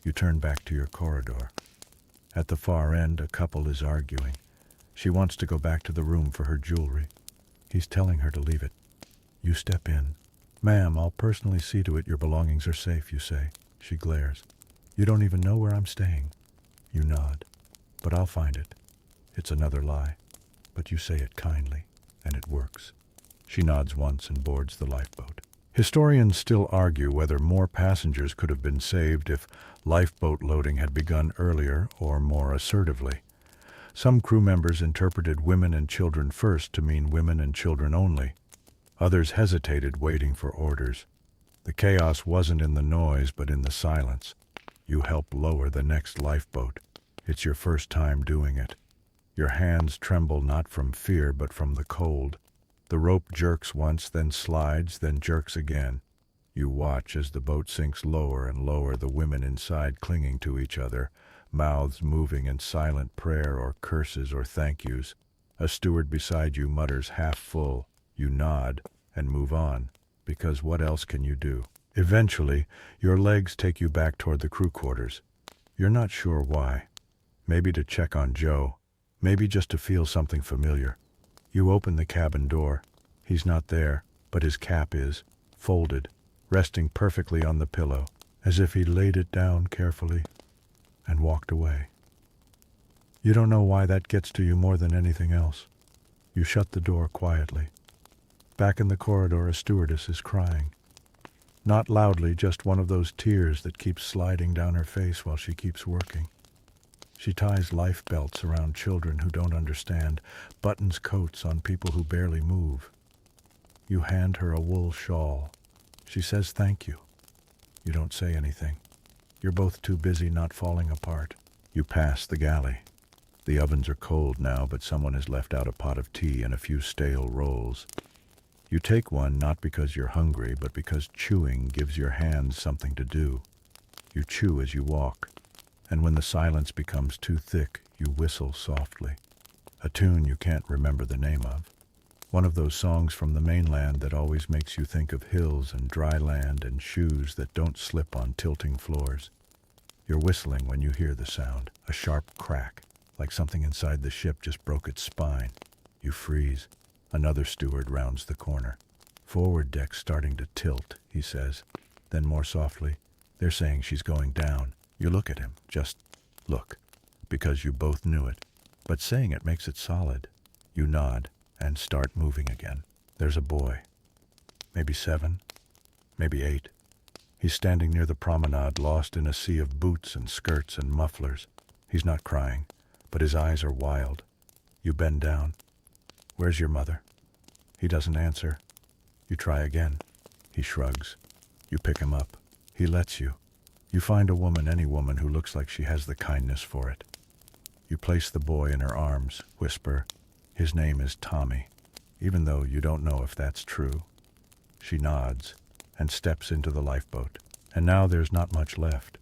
S1: You turn back to your corridor. At the far end, a couple is arguing. She wants to go back to the room for her jewelry. He's telling her to leave it. You step in. Ma'am, I'll personally see to it your belongings are safe, you say. She glares. You don't even know where I'm staying. You nod. But I'll find it. It's another lie. But you say it kindly, and it works. She nods once and boards the lifeboat. Historians still argue whether more passengers could have been saved if lifeboat loading had begun earlier or more assertively. Some crew members interpreted women and children first to mean women and children only. Others hesitated, waiting for orders. The chaos wasn't in the noise, but in the silence. You help lower the next lifeboat. It's your first time doing it. Your hands tremble not from fear, but from the cold. The rope jerks once, then slides, then jerks again. You watch as the boat sinks lower and lower, the women inside clinging to each other, mouths moving in silent prayer or curses or thank yous. A steward beside you mutters half full. You nod and move on, because what else can you do? Eventually, your legs take you back toward the crew quarters. You're not sure why. Maybe to check on Joe. Maybe just to feel something familiar. You open the cabin door. He's not there, but his cap is, folded, resting perfectly on the pillow, as if he laid it down carefully and walked away. You don't know why that gets to you more than anything else. You shut the door quietly. Back in the corridor, a stewardess is crying. Not loudly, just one of those tears that keeps sliding down her face while she keeps working. She ties life belts around children who don't understand, buttons coats on people who barely move. You hand her a wool shawl. She says thank you. You don't say anything. You're both too busy not falling apart. You pass the galley. The ovens are cold now, but someone has left out a pot of tea and a few stale rolls. You take one not because you're hungry, but because chewing gives your hands something to do. You chew as you walk. And when the silence becomes too thick, you whistle softly. A tune you can't remember the name of. One of those songs from the mainland that always makes you think of hills and dry land and shoes that don't slip on tilting floors. You're whistling when you hear the sound, a sharp crack, like something inside the ship just broke its spine. You freeze. Another steward rounds the corner. Forward deck's starting to tilt, he says. Then more softly, they're saying she's going down. You look at him, just look, because you both knew it. But saying it makes it solid. You nod and start moving again. There's a boy, maybe 7, maybe 8. He's standing near the promenade, lost in a sea of boots and skirts and mufflers. He's not crying, but his eyes are wild. You bend down. Where's your mother? He doesn't answer. You try again. He shrugs. You pick him up. He lets you. You find a woman, any woman who looks like she has the kindness for it. You place the boy in her arms, whisper, "His name is Tommy," even though you don't know if that's true. She nods and steps into the lifeboat. And now there's not much left.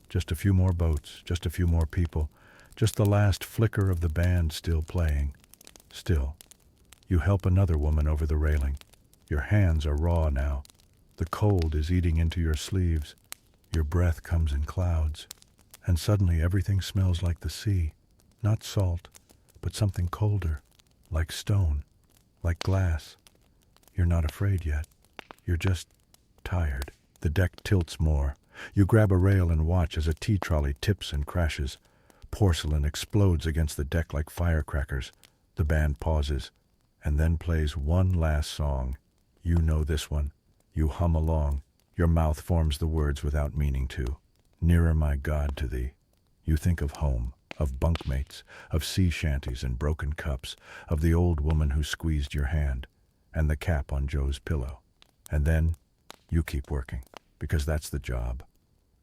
S1: Just a few more boats, just a few more people, just the last flicker of the band still playing. Still, you help another woman over the railing. Your hands are raw now. The cold is eating into your sleeves. Your breath comes in clouds. And suddenly everything smells like the sea. Not salt, but something colder, like stone, like glass. You're not afraid yet. You're just tired. The deck tilts more. You grab a rail and watch as a tea trolley tips and crashes. Porcelain explodes against the deck like firecrackers. The band pauses, and then plays one last song. You know this one. You hum along. Your mouth forms the words without meaning to. Nearer, my God, to thee. You think of home, of bunkmates, of sea shanties and broken cups, of the old woman who squeezed your hand, and the cap on Joe's pillow. And then you keep working, because that's the job.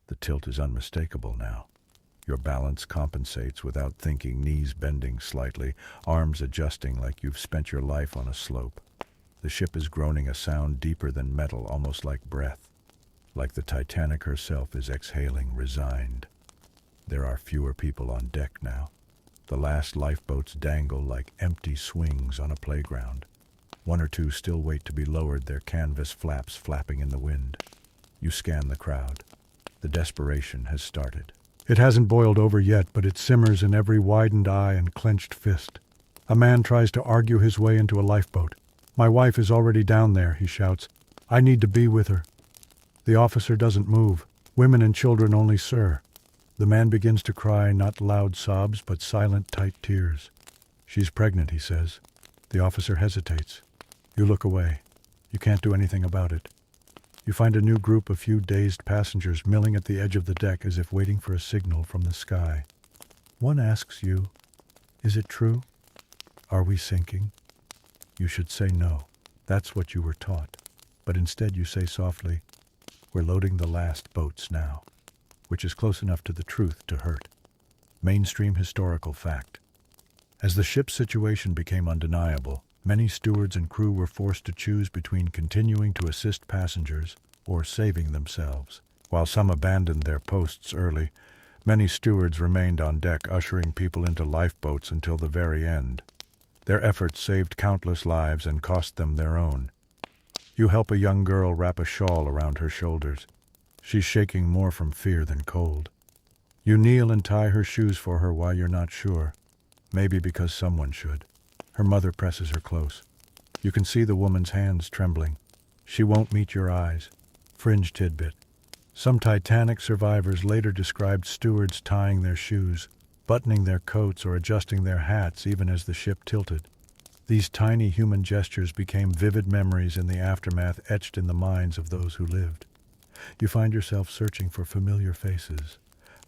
S1: The tilt is unmistakable now. Your balance compensates without thinking, knees bending slightly, arms adjusting like you've spent your life on a slope. The ship is groaning a sound deeper than metal, almost like breath. Like the Titanic herself is exhaling, resigned. There are fewer people on deck now. The last lifeboats dangle like empty swings on a playground. One or two still wait to be lowered, their canvas flaps flapping in the wind. You scan the crowd. The desperation has started. It hasn't boiled over yet, but it simmers in every widened eye and clenched fist. A man tries to argue his way into a lifeboat. "My wife is already down there," he shouts. "I need to be with her." The officer doesn't move. "Women and children only, sir." The man begins to cry, not loud sobs, but silent, tight tears. "She's pregnant," he says. The officer hesitates. You look away. You can't do anything about it. You find a new group, a few dazed passengers milling at the edge of the deck as if waiting for a signal from the sky. One asks you, "Is it true? Are we sinking?" You should say no. That's what you were taught. But instead you say softly, "We're loading the last boats now," which is close enough to the truth to hurt. Mainstream historical fact. As the ship's situation became undeniable, many stewards and crew were forced to choose between continuing to assist passengers or saving themselves. While some abandoned their posts early, many stewards remained on deck, ushering people into lifeboats until the very end. Their efforts saved countless lives and cost them their own. You help a young girl wrap a shawl around her shoulders. She's shaking more from fear than cold. You kneel and tie her shoes for her while you're not sure. Maybe because someone should. Her mother presses her close. You can see the woman's hands trembling. She won't meet your eyes. Fringe tidbit. Some Titanic survivors later described stewards tying their shoes, buttoning their coats, or adjusting their hats even as the ship tilted. These tiny human gestures became vivid memories in the aftermath, etched in the minds of those who lived. You find yourself searching for familiar faces.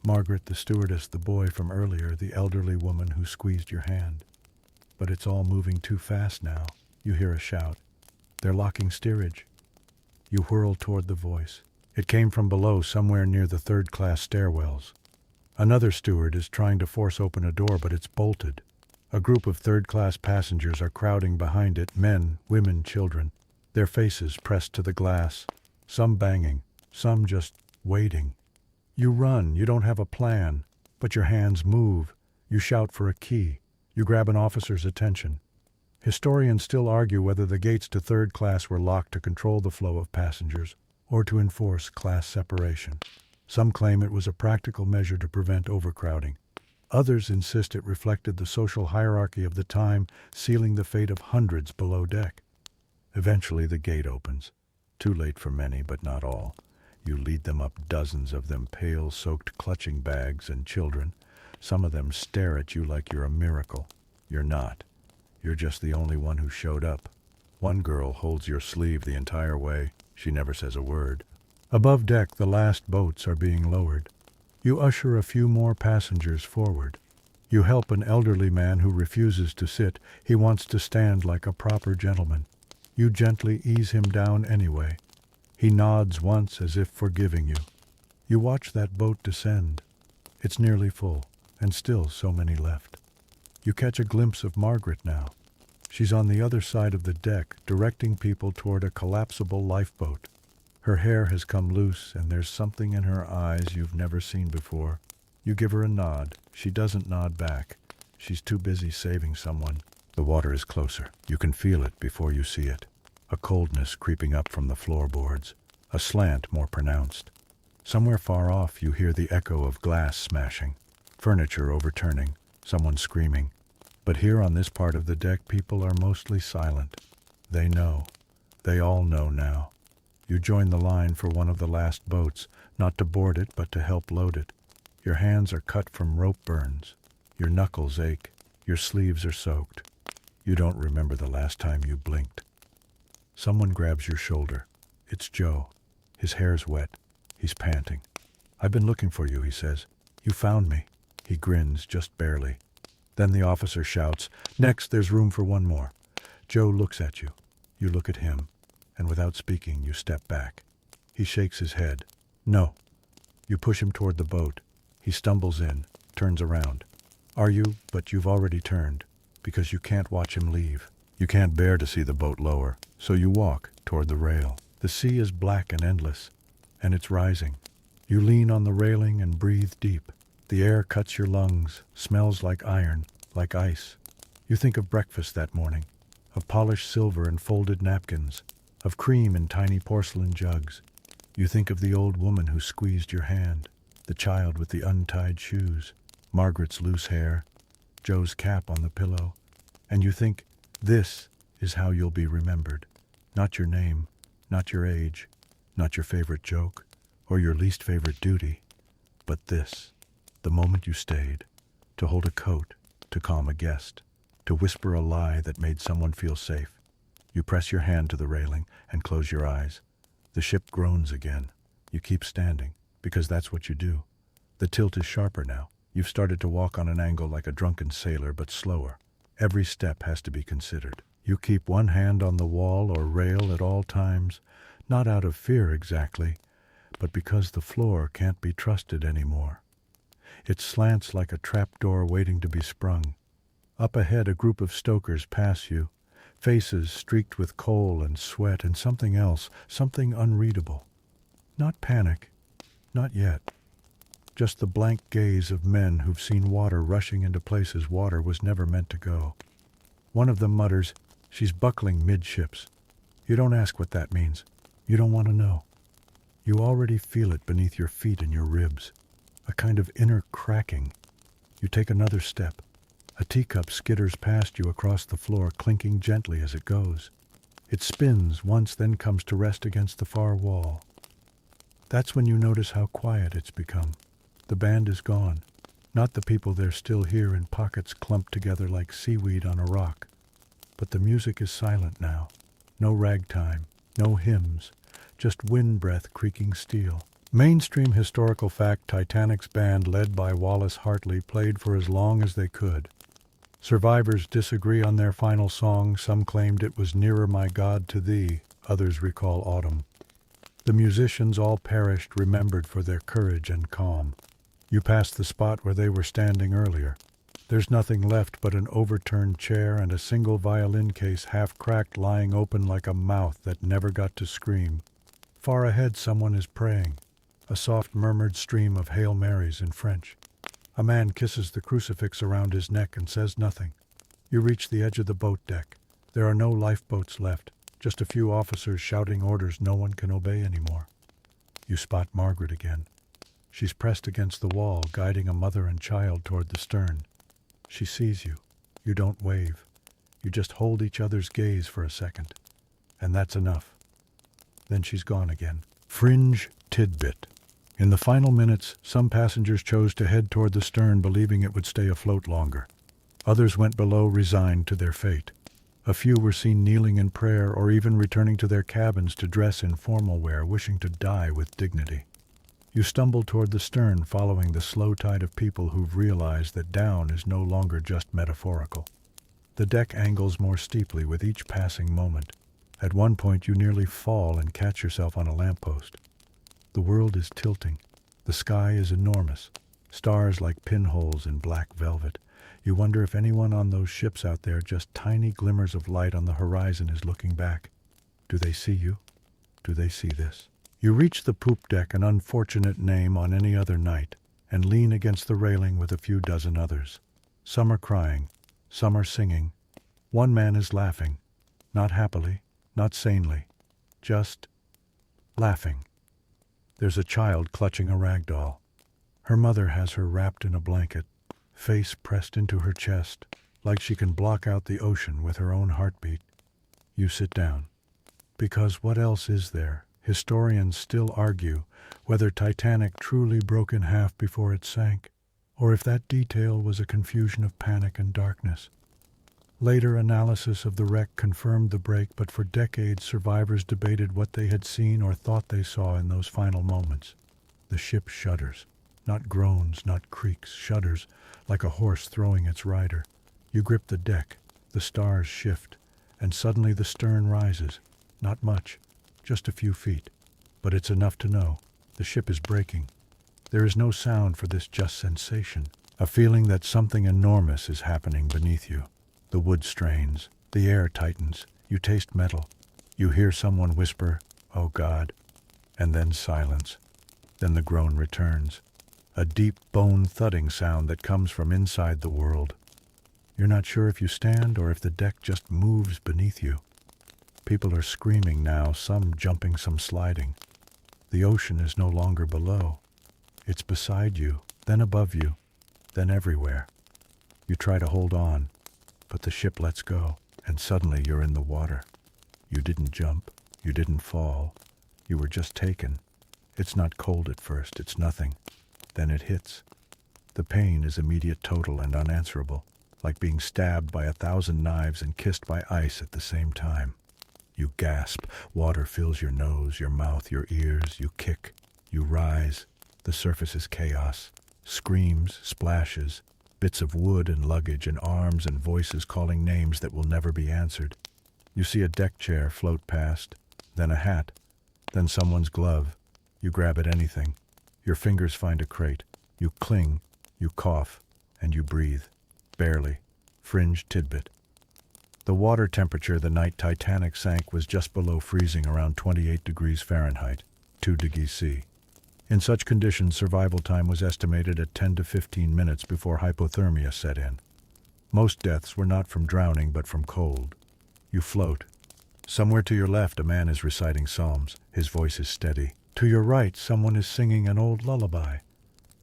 S1: Margaret, the stewardess, the boy from earlier, the elderly woman who squeezed your hand. But it's all moving too fast now. You hear a shout. They're locking steerage. You whirl toward the voice. It came from below, somewhere near the third-class stairwells. Another steward is trying to force open a door, but it's bolted. A group of third-class passengers are crowding behind it, men, women, children, their faces pressed to the glass, some banging, some just waiting. You run, you don't have a plan, but your hands move. You shout for a key. You grab an officer's attention. Historians still argue whether the gates to third class were locked to control the flow of passengers or to enforce class separation. Some claim it was a practical measure to prevent overcrowding. Others insist it reflected the social hierarchy of the time, sealing the fate of hundreds below deck. Eventually the gate opens. Too late for many, but not all. You lead them up, dozens of them, pale-soaked clutching bags and children. Some of them stare at you like you're a miracle. You're not. You're just the only one who showed up. One girl holds your sleeve the entire way. She never says a word. Above deck, the last boats are being lowered. You usher a few more passengers forward. You help an elderly man who refuses to sit. He wants to stand like a proper gentleman. You gently ease him down anyway. He nods once as if forgiving you. You watch that boat descend. It's nearly full, and still so many left. You catch a glimpse of Margaret now. She's on the other side of the deck, directing people toward a collapsible lifeboat. Her hair has come loose, and there's something in her eyes you've never seen before. You give her a nod. She doesn't nod back. She's too busy saving someone. The water is closer. You can feel it before you see it. A coldness creeping up from the floorboards. A slant more pronounced. Somewhere far off you hear the echo of glass smashing, furniture overturning, someone screaming. But here on this part of the deck people are mostly silent. They know. They all know now. You join the line for one of the last boats, not to board it but to help load it. Your hands are cut from rope burns. Your knuckles ache. Your sleeves are soaked. You don't remember the last time you blinked. Someone grabs your shoulder. It's Joe. His hair's wet. He's panting. "I've been looking for you," he says. "You found me." He grins, just barely. Then the officer shouts, "Next, there's room for one more." Joe looks at you. You look at him, and without speaking, you step back. He shakes his head. "No." You push him toward the boat. He stumbles in, turns around. "Are you?" But you've already turned, because you can't watch him leave. You can't bear to see the boat lower, so you walk toward the rail. The sea is black and endless, and it's rising. You lean on the railing and breathe deep. The air cuts your lungs, smells like iron, like ice. You think of breakfast that morning, of polished silver and folded napkins, of cream in tiny porcelain jugs. You think of the old woman who squeezed your hand, the child with the untied shoes, Margaret's loose hair, Joe's cap on the pillow, and you think, this is how you'll be remembered. Not your name, not your age, not your favorite joke, or your least favorite duty, but this, the moment you stayed, to hold a coat, to calm a guest, to whisper a lie that made someone feel safe. You press your hand to the railing and close your eyes. The ship groans again. You keep standing, because that's what you do. The tilt is sharper now. You've started to walk on an angle like a drunken sailor, but slower. Every step has to be considered. You keep one hand on the wall or rail at all times, not out of fear exactly, but because the floor can't be trusted anymore. It slants like a trapdoor waiting to be sprung. Up ahead, a group of stokers pass you, faces streaked with coal and sweat and something else, something unreadable. Not panic, not yet. Just the blank gaze of men who've seen water rushing into places water was never meant to go. One of them mutters, "She's buckling midships." You don't ask what that means. You don't want to know. You already feel it beneath your feet and your ribs, a kind of inner cracking. You take another step. A teacup skitters past you across the floor, clinking gently as it goes. It spins once, then comes to rest against the far wall. That's when you notice how quiet it's become. The band is gone. Not the people, they're still here in pockets clumped together like seaweed on a rock. But the music is silent now. No ragtime, no hymns, just wind breath creaking steel. Mainstream historical fact, Titanic's band, led by Wallace Hartley, played for as long as they could. Survivors disagree on their final song. Some claimed it was "Nearer My God to Thee," others recall autumn. The musicians all perished, remembered for their courage and calm. You pass the spot where they were standing earlier. There's nothing left but an overturned chair and a single violin case half cracked, lying open like a mouth that never got to scream. Far ahead someone is praying, a soft murmured stream of Hail Marys in French. A man kisses the crucifix around his neck and says nothing. You reach the edge of the boat deck. There are no lifeboats left, just a few officers shouting orders no one can obey anymore. You spot Margaret again. She's pressed against the wall, guiding a mother and child toward the stern. She sees you. You don't wave. You just hold each other's gaze for a second. And that's enough. Then she's gone again. Fringe tidbit. In the final minutes, some passengers chose to head toward the stern, believing it would stay afloat longer. Others went below, resigned to their fate. A few were seen kneeling in prayer or even returning to their cabins to dress in formal wear, wishing to die with dignity. You stumble toward the stern, following the slow tide of people who've realized that down is no longer just metaphorical. The deck angles more steeply with each passing moment. At one point you nearly fall and catch yourself on a lamppost. The world is tilting. The sky is enormous. Stars like pinholes in black velvet. You wonder if anyone on those ships out there, just tiny glimmers of light on the horizon, is looking back. Do they see you? Do they see this? You reach the poop deck, an unfortunate name on any other night, and lean against the railing with a few dozen others. Some are crying. Some are singing. One man is laughing. Not happily, not sanely. Just laughing. There's a child clutching a rag doll. Her mother has her wrapped in a blanket, face pressed into her chest, like she can block out the ocean with her own heartbeat. You sit down. Because what else is there? Historians still argue whether Titanic truly broke in half before it sank, or if that detail was a confusion of panic and darkness. Later analysis of the wreck confirmed the break, but for decades survivors debated what they had seen or thought they saw in those final moments. The ship shudders. Not groans, not creaks, shudders, like a horse throwing its rider. You grip the deck, the stars shift, and suddenly the stern rises. Not much, just a few feet, but it's enough to know the ship is breaking. There is no sound for this, just sensation, a feeling that something enormous is happening beneath you. The wood strains, the air tightens, you taste metal. You hear someone whisper, "Oh God," and then silence. Then the groan returns, a deep bone-thudding sound that comes from inside the world. You're not sure if you stand or if the deck just moves beneath you. People are screaming now, some jumping, some sliding. The ocean is no longer below. It's beside you, then above you, then everywhere. You try to hold on, but the ship lets go, and suddenly you're in the water. You didn't jump, you didn't fall, you were just taken. It's not cold at first, it's nothing. Then it hits. The pain is immediate, total, and unanswerable, like being stabbed by 1,000 knives and kissed by ice at the same time. You gasp, water fills your nose, your mouth, your ears, you kick, you rise. The surface is chaos, screams, splashes, bits of wood and luggage and arms and voices calling names that will never be answered. You see a deck chair float past, then a hat, then someone's glove. You grab at anything. Your fingers find a crate. You cling, you cough, and you breathe. Barely. Fringe tidbit. The water temperature the night Titanic sank was just below freezing, around 28 degrees Fahrenheit, 2 degrees C. In such conditions, survival time was estimated at 10 to 15 minutes before hypothermia set in. Most deaths were not from drowning, but from cold. You float. Somewhere to your left, a man is reciting psalms. His voice is steady. To your right, someone is singing an old lullaby.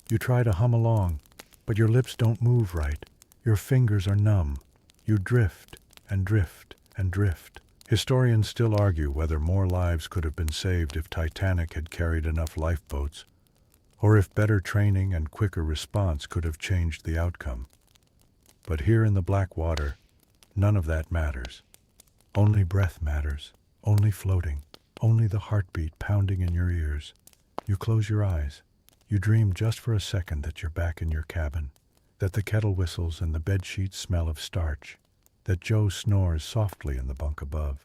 S1: You try to hum along, but your lips don't move right. Your fingers are numb. You drift and drift and drift. Historians still argue whether more lives could have been saved if Titanic had carried enough lifeboats, or if better training and quicker response could have changed the outcome. But here in the black water, none of that matters. Only breath matters, only floating, only the heartbeat pounding in your ears. You close your eyes. You dream just for a second that you're back in your cabin, that the kettle whistles and the bedsheets smell of starch, that Joe snores softly in the bunk above,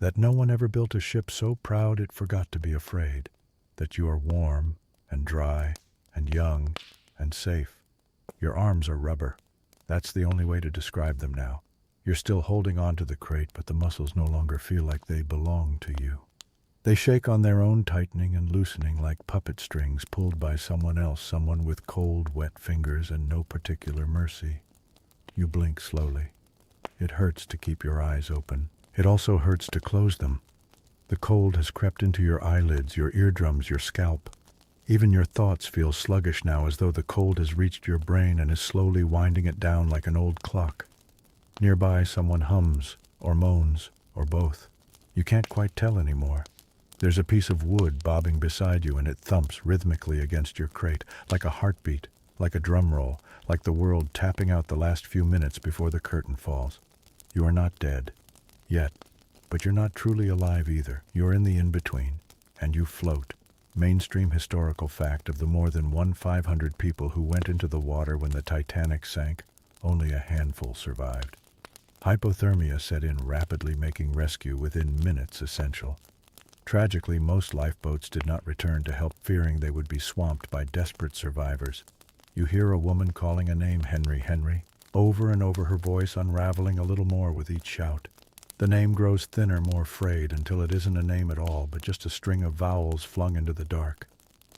S1: that no one ever built a ship so proud it forgot to be afraid, that you are warm and dry and young and safe. Your arms are rubber. That's the only way to describe them now. You're still holding on to the crate, but the muscles no longer feel like they belong to you. They shake on their own, tightening and loosening like puppet strings pulled by someone else, someone with cold, wet fingers and no particular mercy. You blink slowly. It hurts to keep your eyes open. It also hurts to close them. The cold has crept into your eyelids, your eardrums, your scalp. Even your thoughts feel sluggish now, as though the cold has reached your brain and is slowly winding it down like an old clock. Nearby, someone hums, or moans, or both. You can't quite tell anymore. There's a piece of wood bobbing beside you, and it thumps rhythmically against your crate, like a heartbeat, like a drum roll, like the world tapping out the last few minutes before the curtain falls. You are not dead, yet, but you're not truly alive either. You're in the in-between, and you float. mainstream historical fact of the more than 500 people who went into the water when the Titanic sank, only a handful survived. Hypothermia set in rapidly, making rescue within minutes essential. Tragically, most lifeboats did not return to help, fearing they would be swamped by desperate survivors. You hear a woman calling a name, Henry, Henry, over and over, her voice unraveling a little more with each shout. The name grows thinner, more frayed, until it isn't a name at all, but just a string of vowels flung into the dark.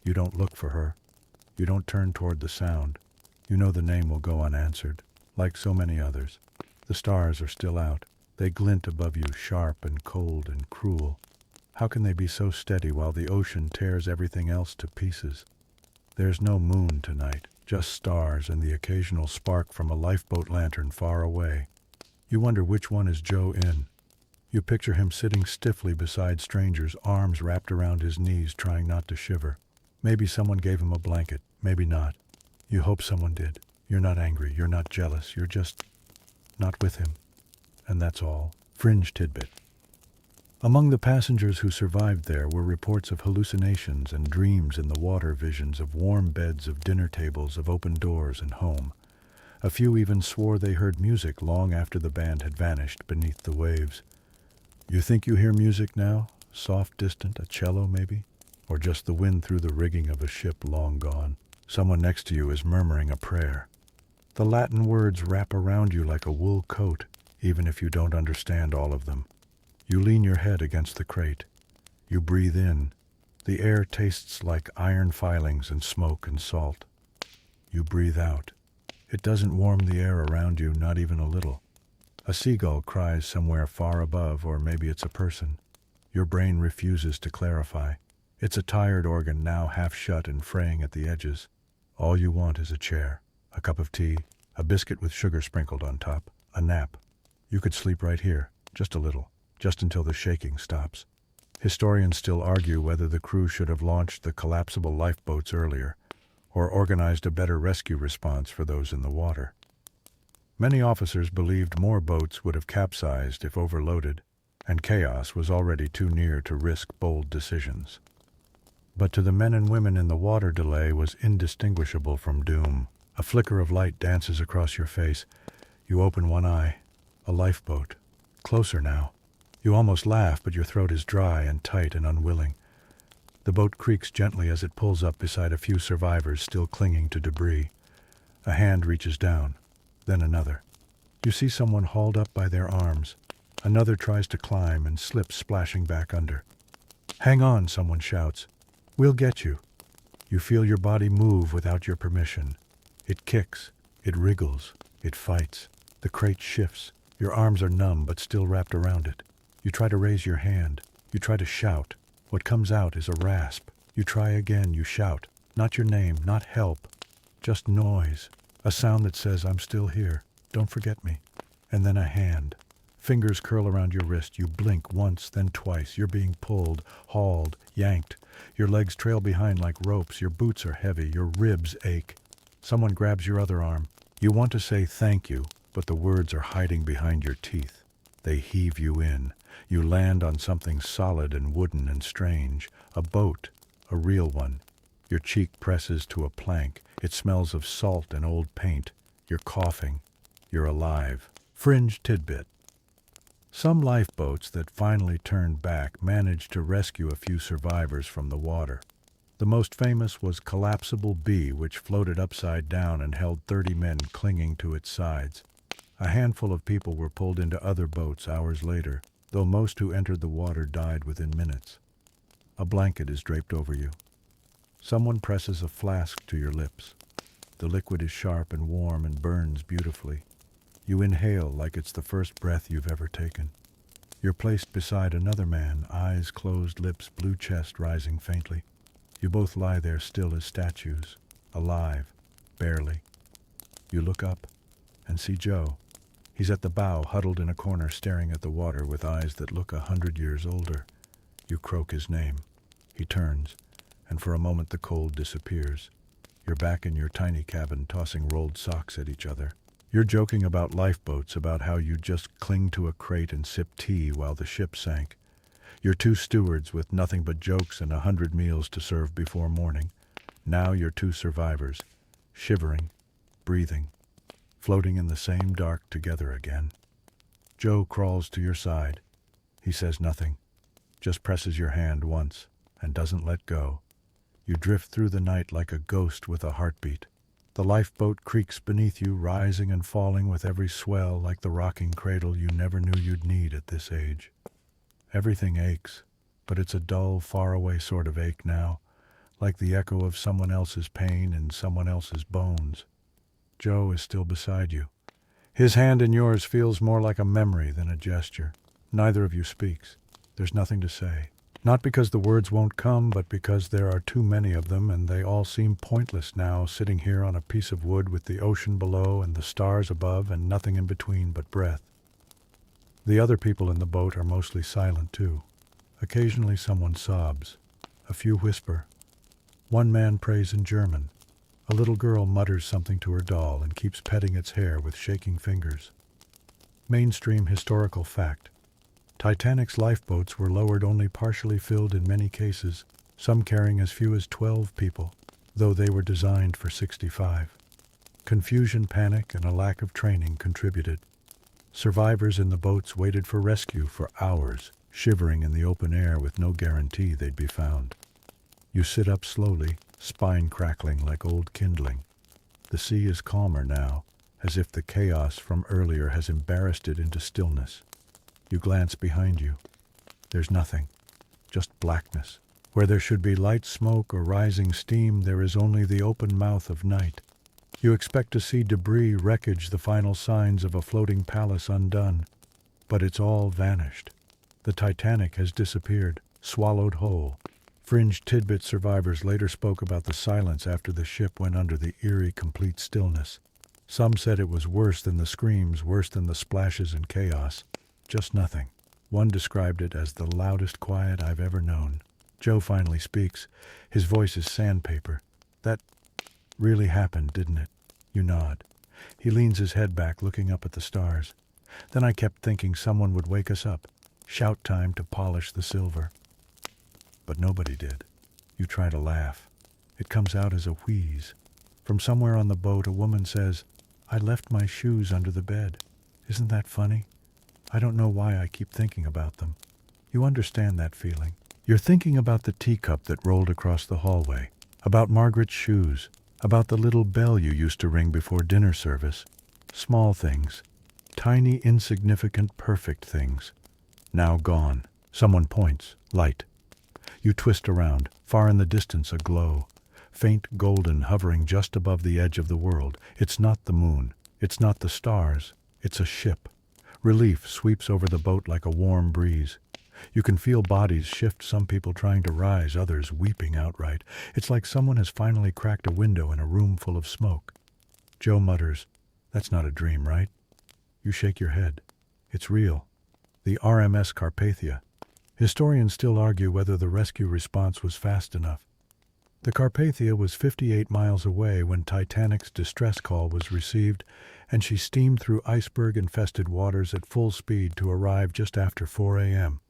S1: You don't look for her. You don't turn toward the sound. You know the name will go unanswered, like so many others. The stars are still out. They glint above you, sharp and cold and cruel. How can they be so steady while the ocean tears everything else to pieces? There's no moon tonight, just stars and the occasional spark from a lifeboat lantern far away. You wonder which one is Joe in. You picture him sitting stiffly beside strangers, arms wrapped around his knees, trying not to shiver. Maybe someone gave him a blanket, maybe not. You hope someone did. You're not angry, you're not jealous, you're just not with him. And that's all. Fringe tidbit. Among the passengers who survived there were reports of hallucinations and dreams in the water, visions of warm beds, of dinner tables, of open doors and home. A few even swore they heard music long after the band had vanished beneath the waves. You think you hear music now? Soft, distant, a cello maybe? Or just the wind through the rigging of a ship long gone? Someone next to you is murmuring a prayer. The Latin words wrap around you like a wool coat, even if you don't understand all of them. You lean your head against the crate. You breathe in. The air tastes like iron filings and smoke and salt. You breathe out. It doesn't warm the air around you, not even a little. A seagull cries somewhere far above, or maybe it's a person. Your brain refuses to clarify. It's a tired organ, now half shut and fraying at the edges. All you want is a chair, a cup of tea, a biscuit with sugar sprinkled on top, a nap. You could sleep right here, just a little, just until the shaking stops. Historians still argue whether the crew should have launched the collapsible lifeboats earlier, or organized a better rescue response for those in the water. Many officers believed more boats would have capsized if overloaded, and chaos was already too near to risk bold decisions. But to the men and women in the water, delay was indistinguishable from doom. A flicker of light dances across your face. You open one eye. A lifeboat. Closer now. You almost laugh, but your throat is dry and tight and unwilling. The boat creaks gently as it pulls up beside a few survivors still clinging to debris. A hand reaches down, then another. You see someone hauled up by their arms. Another tries to climb and slips, splashing back under. "Hang on," someone shouts. "We'll get you." You feel your body move without your permission. It kicks, it wriggles, it fights. The crate shifts. Your arms are numb but still wrapped around it. You try to raise your hand. You try to shout. What comes out is a rasp. You try again, you shout. Not your name, not help. Just noise. A sound that says, "I'm still here. Don't forget me." And then a hand. Fingers curl around your wrist. You blink once, then twice. You're being pulled, hauled, yanked. Your legs trail behind like ropes. Your boots are heavy. Your ribs ache. Someone grabs your other arm. You want to say thank you, but the words are hiding behind your teeth. They heave you in. You land on something solid and wooden and strange. A boat, a real one. Your cheek presses to a plank. It smells of salt and old paint. You're coughing. You're alive. Fringe tidbit. Some lifeboats that finally turned back managed to rescue a few survivors from the water. The most famous was Collapsible B, which floated upside down and held 30 men clinging to its sides. A handful of people were pulled into other boats hours later, though most who entered the water died within minutes. A blanket is draped over you. Someone presses a flask to your lips. The liquid is sharp and warm and burns beautifully. You inhale like it's the first breath you've ever taken. You're placed beside another man, eyes closed, lips, blue chest rising faintly. You both lie there still as statues, alive, barely. You look up and see Joe. He's at the bow, huddled in a corner, staring at the water with eyes that look 100 years older. You croak his name. He turns, and for a moment the cold disappears. You're back in your tiny cabin, tossing rolled socks at each other. You're joking about lifeboats, about how you just cling to a crate and sip tea while the ship sank. You're two stewards with nothing but jokes and 100 meals to serve before morning. Now you're two survivors, shivering, breathing, floating in the same dark together again. Joe crawls to your side. He says nothing, just presses your hand once and doesn't let go. You drift through the night like a ghost with a heartbeat. The lifeboat creaks beneath you, rising and falling with every swell like the rocking cradle you never knew you'd need at this age. Everything aches, but it's a dull, faraway sort of ache now, like the echo of someone else's pain in someone else's bones. Joe is still beside you. His hand in yours feels more like a memory than a gesture. Neither of you speaks. There's nothing to say. Not because the words won't come, but because there are too many of them, and they all seem pointless now, sitting here on a piece of wood with the ocean below and the stars above and nothing in between but breath. The other people in the boat are mostly silent, too. Occasionally someone sobs. A few whisper. One man prays in German. A little girl mutters something to her doll and keeps petting its hair with shaking fingers. Mainstream historical fact. Titanic's lifeboats were lowered only partially filled in many cases, some carrying as few as 12 people, though they were designed for 65. Confusion, panic, and a lack of training contributed. Survivors in the boats waited for rescue for hours, shivering in the open air with no guarantee they'd be found. You sit up slowly, spine crackling like old kindling. The sea is calmer now, as if the chaos from earlier has embarrassed it into stillness. You glance behind you. There's nothing, just blackness. Where there should be light smoke or rising steam, there is only the open mouth of night. You expect to see debris, wreckage, the final signs of a floating palace undone. But it's all vanished. The Titanic has disappeared, swallowed whole. Fringe tidbit survivors later spoke about the silence after the ship went under, the eerie, complete stillness. Some said it was worse than the screams, worse than the splashes and chaos. Just nothing. One described it as the loudest quiet I've ever known. Joe finally speaks. His voice is sandpaper. That really happened, didn't it? You nod. He leans his head back, looking up at the stars. Then I kept thinking someone would wake us up. Shout time to polish the silver. But nobody did. You try to laugh. It comes out as a wheeze. From somewhere on the boat, a woman says, "I left my shoes under the bed." Isn't that funny? I don't know why I keep thinking about them. You understand that feeling. You're thinking about the teacup that rolled across the hallway, about Margaret's shoes, about the little bell you used to ring before dinner service. Small things. Tiny, insignificant, perfect things. Now gone. Someone points. Light. You twist around. Far in the distance, a glow. Faint golden, hovering just above the edge of the world. It's not the moon. It's not the stars. It's a ship. Relief sweeps over the boat like a warm breeze. You can feel bodies shift, some people trying to rise, others weeping outright. It's like someone has finally cracked a window in a room full of smoke. Joe mutters, "That's not a dream, right?" You shake your head. It's real. The RMS Carpathia. Historians still argue whether the rescue response was fast enough. The Carpathia was 58 miles away when Titanic's distress call was received, and she steamed through iceberg-infested waters at full speed to arrive just after 4 a.m.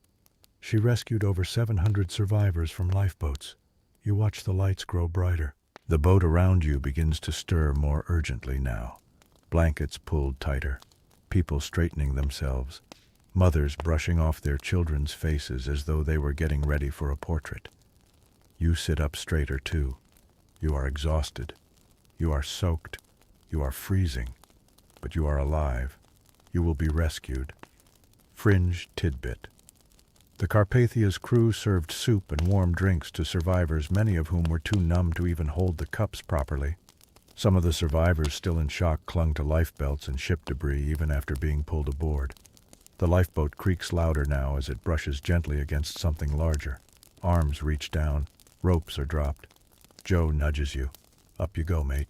S1: She rescued over 700 survivors from lifeboats. You watch the lights grow brighter. The boat around you begins to stir more urgently now. Blankets pulled tighter. People straightening themselves. Mothers brushing off their children's faces as though they were getting ready for a portrait. You sit up straighter too. You are exhausted. You are soaked. You are freezing. But you are alive. You will be rescued. Fringe tidbit. The Carpathia's crew served soup and warm drinks to survivors, many of whom were too numb to even hold the cups properly. Some of the survivors, still in shock, clung to lifebelts and ship debris even after being pulled aboard. The lifeboat creaks louder now as it brushes gently against something larger. Arms reach down. Ropes are dropped. Joe nudges you. Up you go, mate.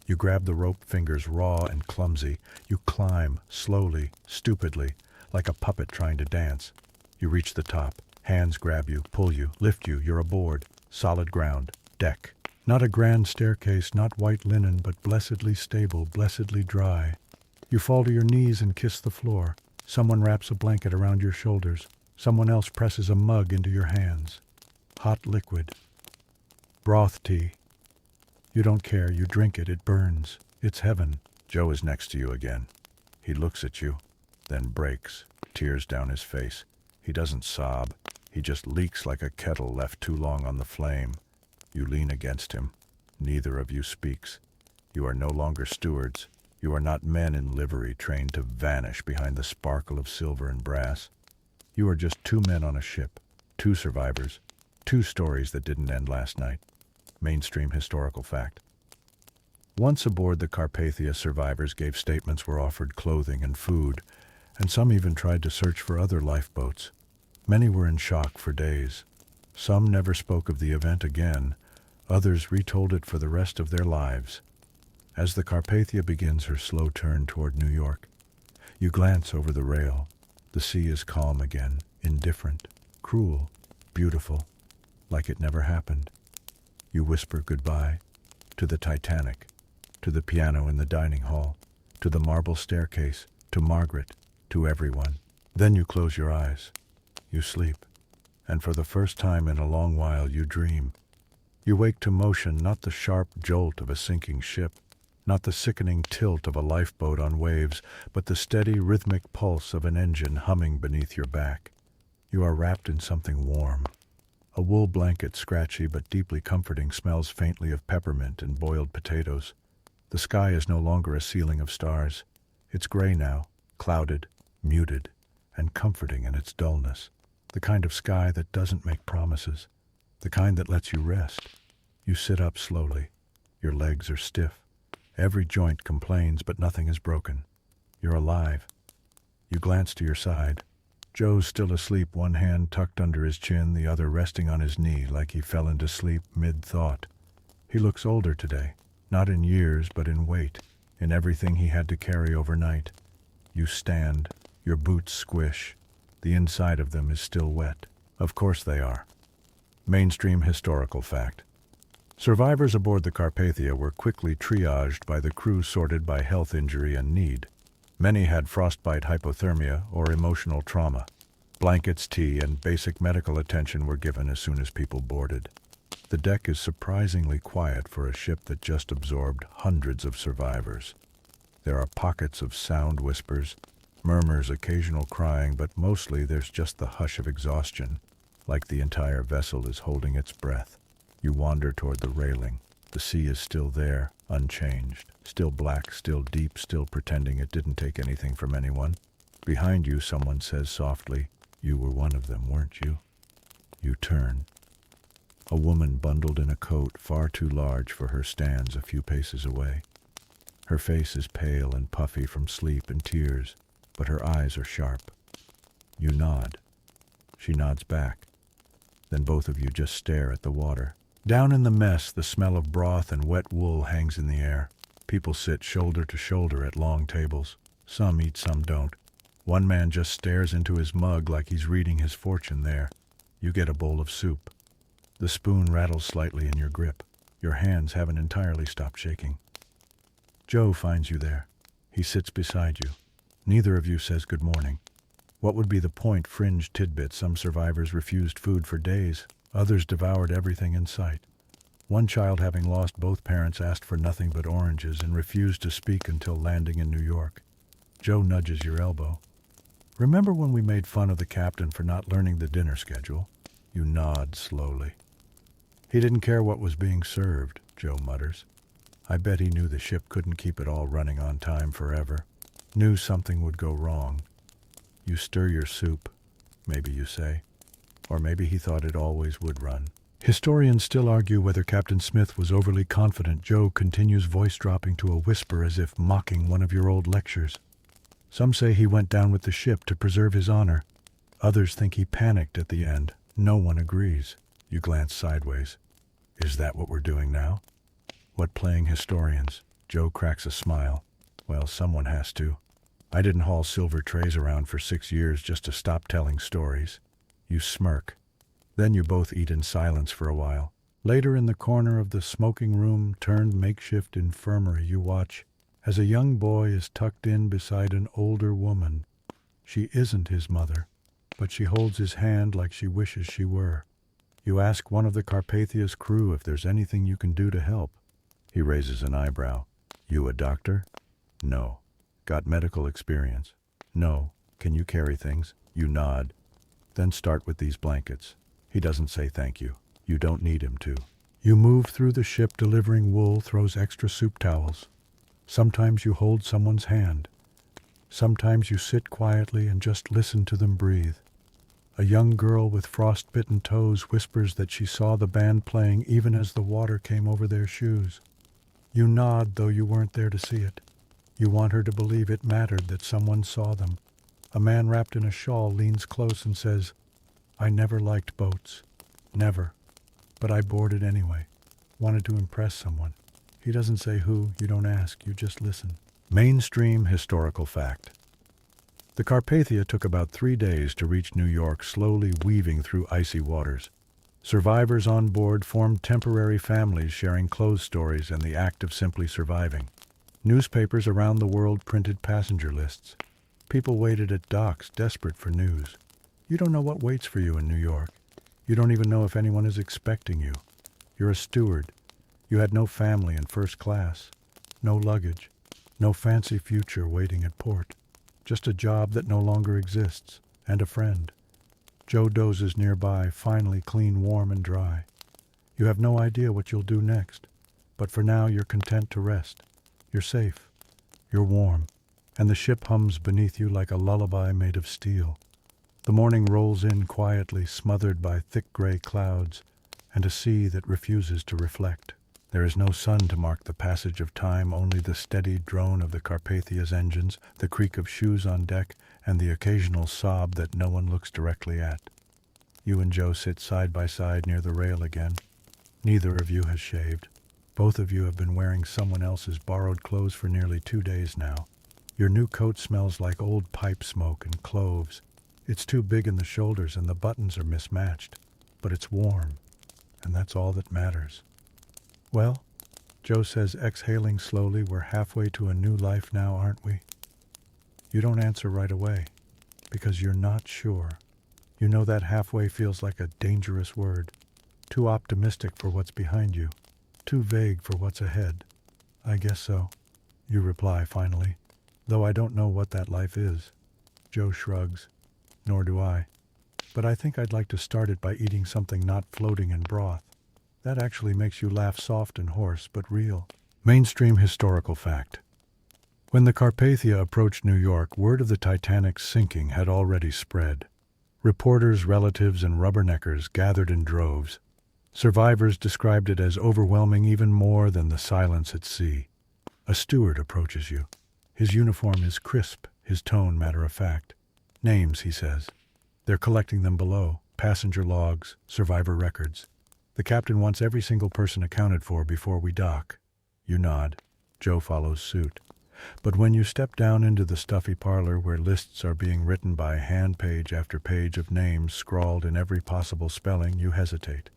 S1: You grab the rope, fingers raw and clumsy. You climb, slowly, stupidly, like a puppet trying to dance. You reach the top. Hands grab you, pull you, lift you. You're aboard. Solid ground. Deck. Not a grand staircase, not white linen, but blessedly stable, blessedly dry. You fall to your knees and kiss the floor. Someone wraps a blanket around your shoulders. Someone else presses a mug into your hands. Hot liquid. Broth tea. You don't care, you drink it, it burns. It's heaven. Joe is next to you again. He looks at you, then breaks, tears down his face. He doesn't sob. He just leaks like a kettle left too long on the flame. You lean against him. Neither of you speaks. You are no longer stewards. You are not men in livery trained to vanish behind the sparkle of silver and brass. You are just two men on a ship, two survivors, two stories that didn't end last night. Mainstream historical fact. Once aboard the Carpathia, survivors gave statements, were offered clothing and food, and some even tried to search for other lifeboats. Many were in shock for days. Some never spoke of the event again. Others retold it for the rest of their lives. As the Carpathia begins her slow turn toward New York, you glance over the rail. The sea is calm again, indifferent, cruel, beautiful, like it never happened. You whisper goodbye to the Titanic, to the piano in the dining hall, to the marble staircase, to Margaret, to everyone. Then you close your eyes. You sleep, and for the first time in a long while you dream. You wake to motion, not the sharp jolt of a sinking ship, not the sickening tilt of a lifeboat on waves, but the steady, rhythmic pulse of an engine humming beneath your back. You are wrapped in something warm. A wool blanket, scratchy but deeply comforting, smells faintly of peppermint and boiled potatoes. The sky is no longer a ceiling of stars. It's gray now, clouded, muted, and comforting in its dullness. The kind of sky that doesn't make promises, the kind that lets you rest. You sit up slowly. Your legs are stiff. Every joint complains, but nothing is broken. You're alive. You glance to your side. Joe's still asleep, one hand tucked under his chin, the other resting on his knee like he fell into sleep mid-thought. He looks older today, not in years, but in weight, in everything he had to carry overnight. You stand. Your boots squish. The inside of them is still wet. Of course they are. Mainstream historical fact. Survivors aboard the Carpathia were quickly triaged by the crew, sorted by health injury and need. Many had frostbite, hypothermia, or emotional trauma. Blankets, tea, and basic medical attention were given as soon as people boarded. The deck is surprisingly quiet for a ship that just absorbed hundreds of survivors. There are pockets of sound whispers, murmurs, occasional crying, but mostly there's just the hush of exhaustion, like the entire vessel is holding its breath. You wander toward the railing. The sea is still there, unchanged, still black, still deep, still pretending it didn't take anything from anyone. Behind you, someone says softly, "You were one of them, weren't you?" You turn. A woman bundled in a coat far too large for her stands a few paces away. Her face is pale and puffy from sleep and tears, but her eyes are sharp. You nod. She nods back. Then both of you just stare at the water. Down in the mess, the smell of broth and wet wool hangs in the air. People sit shoulder to shoulder at long tables. Some eat, some don't. One man just stares into his mug like he's reading his fortune there. You get a bowl of soup. The spoon rattles slightly in your grip. Your hands haven't entirely stopped shaking. Joe finds you there. He sits beside you. Neither of you says good morning. What would be the point? Fringe tidbits. Some survivors refused food for days. Others devoured everything in sight. One child, having lost both parents, asked for nothing but oranges and refused to speak until landing in New York. Joe nudges your elbow. Remember when we made fun of the captain for not learning the dinner schedule? You nod slowly. He didn't care what was being served, Joe mutters. I bet he knew the ship couldn't keep it all running on time forever. Knew something would go wrong. You stir your soup, maybe you say. Or maybe he thought it always would run. Historians still argue whether Captain Smith was overly confident. Joe continues, voice dropping to a whisper as if mocking one of your old lectures. Some say he went down with the ship to preserve his honor. Others think he panicked at the end. No one agrees. You glance sideways. Is that what we're doing now? What, playing historians? Joe cracks a smile. Well, someone has to. I didn't haul silver trays around for 6 years just to stop telling stories. You smirk. Then you both eat in silence for a while. Later, in the corner of the smoking room turned makeshift infirmary, you watch as a young boy is tucked in beside an older woman. She isn't his mother. but she holds his hand like she wishes she were. You ask one of the Carpathia's crew if there's anything you can do to help. He raises an eyebrow. You a doctor? No. Got medical experience? No. Can you carry things? You nod. Then start with these blankets. He doesn't say thank you. You don't need him to. You move through the ship delivering wool, throws extra soup towels. Sometimes you hold someone's hand. Sometimes you sit quietly and just listen to them breathe. A young girl with frostbitten toes whispers that she saw the band playing even as the water came over their shoes. You nod, though you weren't there to see it. You want her to believe it mattered that someone saw them. A man wrapped in a shawl leans close and says, I never liked boats. Never. But I boarded anyway. Wanted to impress someone. He doesn't say who, you don't ask, you just listen. Mainstream historical fact. The Carpathia took about 3 days to reach New York, slowly weaving through icy waters. Survivors on board formed temporary families sharing clothes stories and the act of simply surviving. Newspapers around the world printed passenger lists. People waited at docks, desperate for news. You don't know what waits for you in New York. You don't even know if anyone is expecting you. You're a steward. You had no family in first class. No luggage. No fancy future waiting at port. Just a job that no longer exists, and a friend. Joe dozes nearby, finally clean, warm, and dry. You have no idea what you'll do next, but for now you're content to rest. You're safe. You're warm, and the ship hums beneath you like a lullaby made of steel. The morning rolls in quietly, smothered by thick gray clouds, and a sea that refuses to reflect. There is no sun to mark the passage of time, only the steady drone of the Carpathia's engines, the creak of shoes on deck, and the occasional sob that no one looks directly at. You and Joe sit side by side near the rail again. Neither of you has shaved. Both of you have been wearing someone else's borrowed clothes for nearly 2 days now. Your new coat smells like old pipe smoke and cloves. It's too big in the shoulders and the buttons are mismatched, but it's warm, and that's all that matters. Well, Joe says, exhaling slowly, we're halfway to a new life now, aren't we? You don't answer right away, because you're not sure. You know that halfway feels like a dangerous word, too optimistic for what's behind you, too vague for what's ahead. I guess so, you reply finally, though I don't know what that life is. Joe shrugs. Nor do I. But I think I'd like to start it by eating something not floating in broth. That actually makes you laugh, soft and hoarse, but real. Mainstream historical fact. When the Carpathia approached New York, word of the Titanic's sinking had already spread. Reporters, relatives, and rubberneckers gathered in droves. Survivors described it as overwhelming even more than the silence at sea. A steward approaches you. His uniform is crisp, his tone matter-of-fact. Names, he says. They're collecting them below. Passenger logs, survivor records. The captain wants every single person accounted for before we dock. You nod. Joe follows suit. But when you step down into the stuffy parlor where lists are being written by hand, page after page of names scrawled in every possible spelling, you hesitate.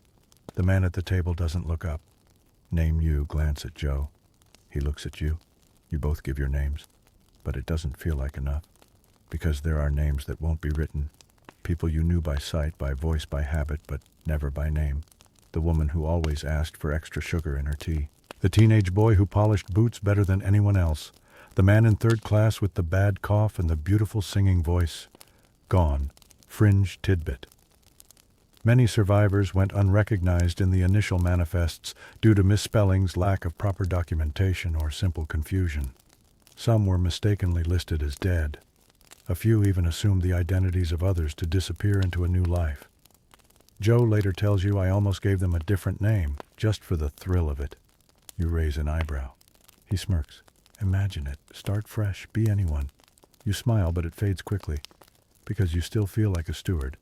S1: The man at the table doesn't look up. Name you glance at Joe. He looks at you. You both give your names. But it doesn't feel like enough. Because there are names that won't be written. People you knew by sight, by voice, by habit, but never by name. The woman who always asked for extra sugar in her tea. The teenage boy who polished boots better than anyone else. The man in third class with the bad cough and the beautiful singing voice. Gone. Fringe tidbit. Many survivors went unrecognized in the initial manifests due to misspellings, lack of proper documentation, or simple confusion. Some were mistakenly listed as dead. A few even assumed the identities of others to disappear into a new life. Joe later tells you, I almost gave them a different name, just for the thrill of it. You raise an eyebrow. He smirks. Imagine it. Start fresh. Be anyone. You smile, but it fades quickly, because you still feel like a steward,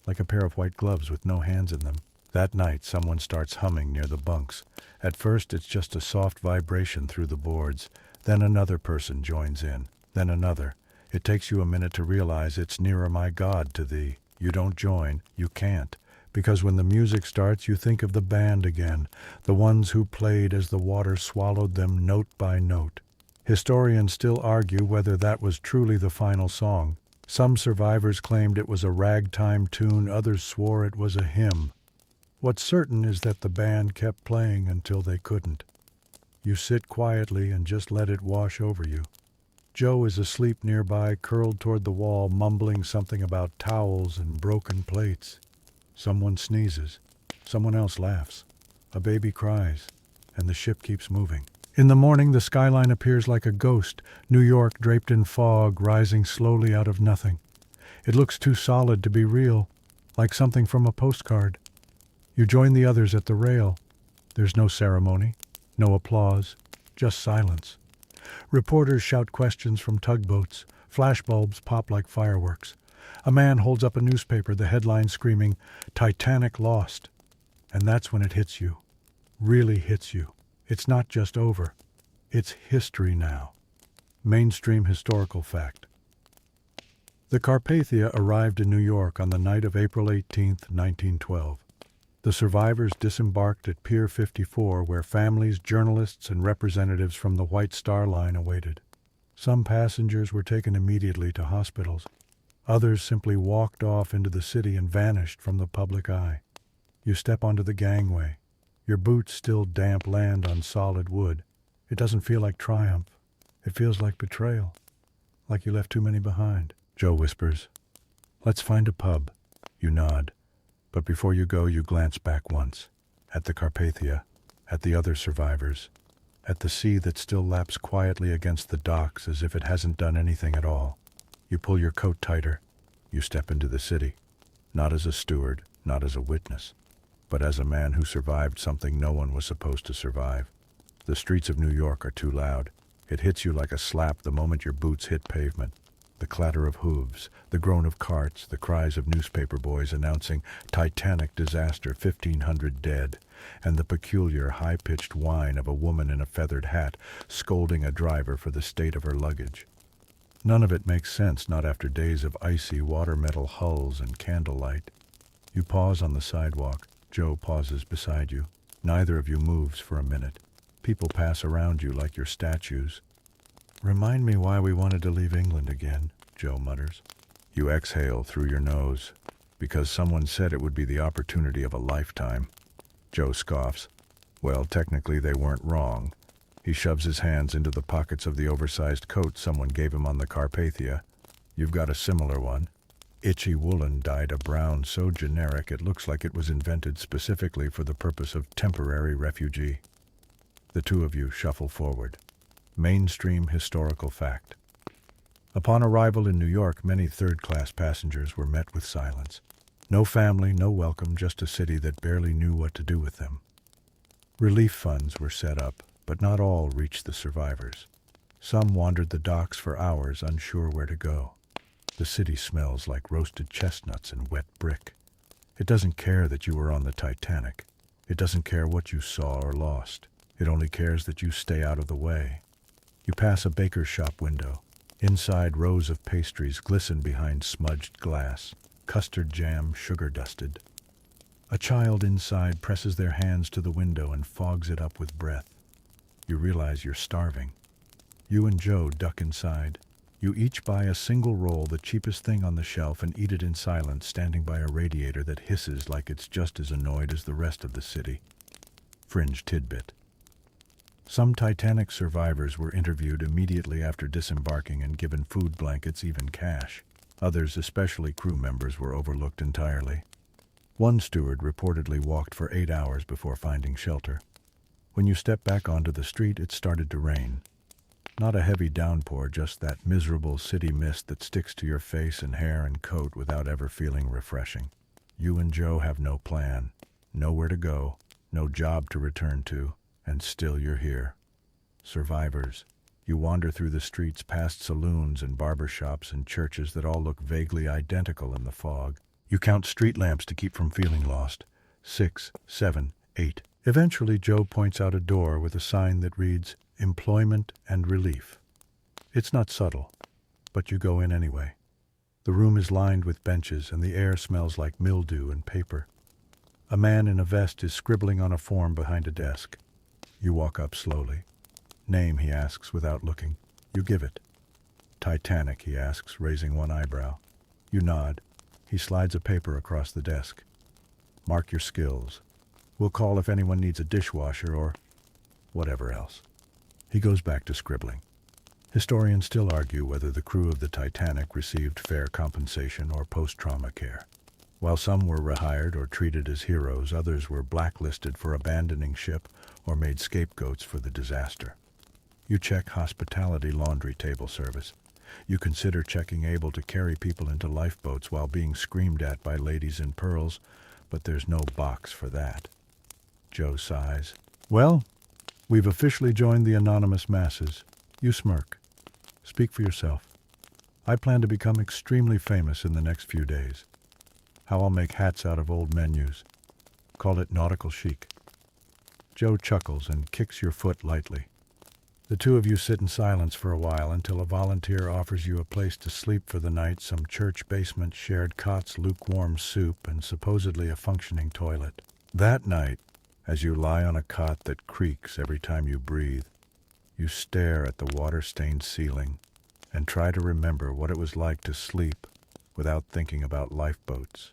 S1: like a pair of white gloves with no hands in them. That night, someone starts humming near the bunks. At first, it's just a soft vibration through the boards. Then another person joins in. Then another. It takes you a minute to realize it's nearer my God to thee. You don't join. You can't. Because when the music starts, you think of the band again, the ones who played as the water swallowed them note by note. Historians still argue whether that was truly the final song. Some survivors claimed it was a ragtime tune, others swore it was a hymn. What's certain is that the band kept playing until they couldn't. You sit quietly and just let it wash over you. Joe is asleep nearby, curled toward the wall, mumbling something about towels and broken plates. Someone sneezes. Someone else laughs. A baby cries, and the ship keeps moving. In the morning, the skyline appears like a ghost, New York draped in fog, rising slowly out of nothing. It looks too solid to be real, like something from a postcard. You join the others at the rail. There's no ceremony, no applause, just silence. Reporters shout questions from tugboats. Flashbulbs pop like fireworks. A man holds up a newspaper, the headline screaming, "Titanic lost." And that's when it hits you. Really hits you. It's not just over. It's history now. Mainstream historical fact. The Carpathia arrived in New York on the night of April 18, 1912. The survivors disembarked at Pier 54, where families, journalists, and representatives from the White Star Line awaited. Some passengers were taken immediately to hospitals. Others simply walked off into the city and vanished from the public eye. You step onto the gangway. Your boots still damp land on solid wood. It doesn't feel like triumph. It feels like betrayal. Like you left too many behind. Joe whispers, "Let's find a pub." You nod. But before you go, you glance back once. At the Carpathia. At the other survivors. At the sea that still laps quietly against the docks as if it hasn't done anything at all. You pull your coat tighter. You step into the city. Not as a steward, not as a witness, but as a man who survived something no one was supposed to survive. The streets of New York are too loud. It hits you like a slap the moment your boots hit pavement. The clatter of hooves, the groan of carts, the cries of newspaper boys announcing Titanic disaster, 1,500 dead, and the peculiar high-pitched whine of a woman in a feathered hat scolding a driver for the state of her luggage. None of it makes sense, not after days of icy water-metal hulls and candlelight. You pause on the sidewalk. Joe pauses beside you. Neither of you moves for a minute. People pass around you like you're statues. "Remind me why we wanted to leave England again," Joe mutters. You exhale through your nose. "Because someone said it would be the opportunity of a lifetime." Joe scoffs. "Well, technically they weren't wrong." He shoves his hands into the pockets of the oversized coat someone gave him on the Carpathia. "You've got a similar one. Itchy woolen dyed a brown so generic it looks like it was invented specifically for the purpose of temporary refugee." The two of you shuffle forward. Mainstream historical fact. Upon arrival in New York, many third-class passengers were met with silence. No family, no welcome, just a city that barely knew what to do with them. Relief funds were set up, but not all reached the survivors. Some wandered the docks for hours, unsure where to go. The city smells like roasted chestnuts and wet brick. It doesn't care that you were on the Titanic. It doesn't care what you saw or lost. It only cares that you stay out of the way. You pass a baker's shop window. Inside, rows of pastries glisten behind smudged glass. Custard jam, sugar-dusted. A child inside presses their hands to the window and fogs it up with breath. You realize you're starving. You and Joe duck inside. You each buy a single roll, the cheapest thing on the shelf, and eat it in silence, standing by a radiator that hisses like it's just as annoyed as the rest of the city. Fringe tidbit. Some Titanic survivors were interviewed immediately after disembarking and given food blankets, even cash. Others, especially crew members, were overlooked entirely. One steward reportedly walked for 8 hours before finding shelter. When you stepped back onto the street, it started to rain. Not a heavy downpour, just that miserable city mist that sticks to your face and hair and coat without ever feeling refreshing. You and Joe have no plan, nowhere to go, no job to return to, and still you're here. Survivors. You wander through the streets past saloons and barber shops and churches that all look vaguely identical in the fog. You count street lamps to keep from feeling lost. 6, 7, 8. Eventually, Joe points out a door with a sign that reads, "Employment and Relief." It's not subtle, but you go in anyway. The room is lined with benches and the air smells like mildew and paper. A man in a vest is scribbling on a form behind a desk. You walk up slowly. "Name," he asks without looking. You give it. Titanic, he asks, raising one eyebrow. You nod. He slides a paper across the desk. Mark your skills. We'll call if anyone needs a dishwasher or whatever else. He goes back to scribbling. Historians still argue whether the crew of the Titanic received fair compensation or post-trauma care. While some were rehired or treated as heroes, others were blacklisted for abandoning ship or made scapegoats for the disaster. You check hospitality laundry table service. You consider checking able to carry people into lifeboats while being screamed at by ladies in pearls, but there's no box for that. Joe sighs. Well, we've officially joined the anonymous masses. You smirk. Speak for yourself. I plan to become extremely famous in the next few days. How I'll make hats out of old menus. Call it nautical chic. Joe chuckles and kicks your foot lightly. The two of you sit in silence for a while until a volunteer offers you a place to sleep for the night, some church basement, shared cots, lukewarm soup, and supposedly a functioning toilet. That night, as you lie on a cot that creaks every time you breathe, you stare at the water-stained ceiling and try to remember what it was like to sleep without thinking about lifeboats.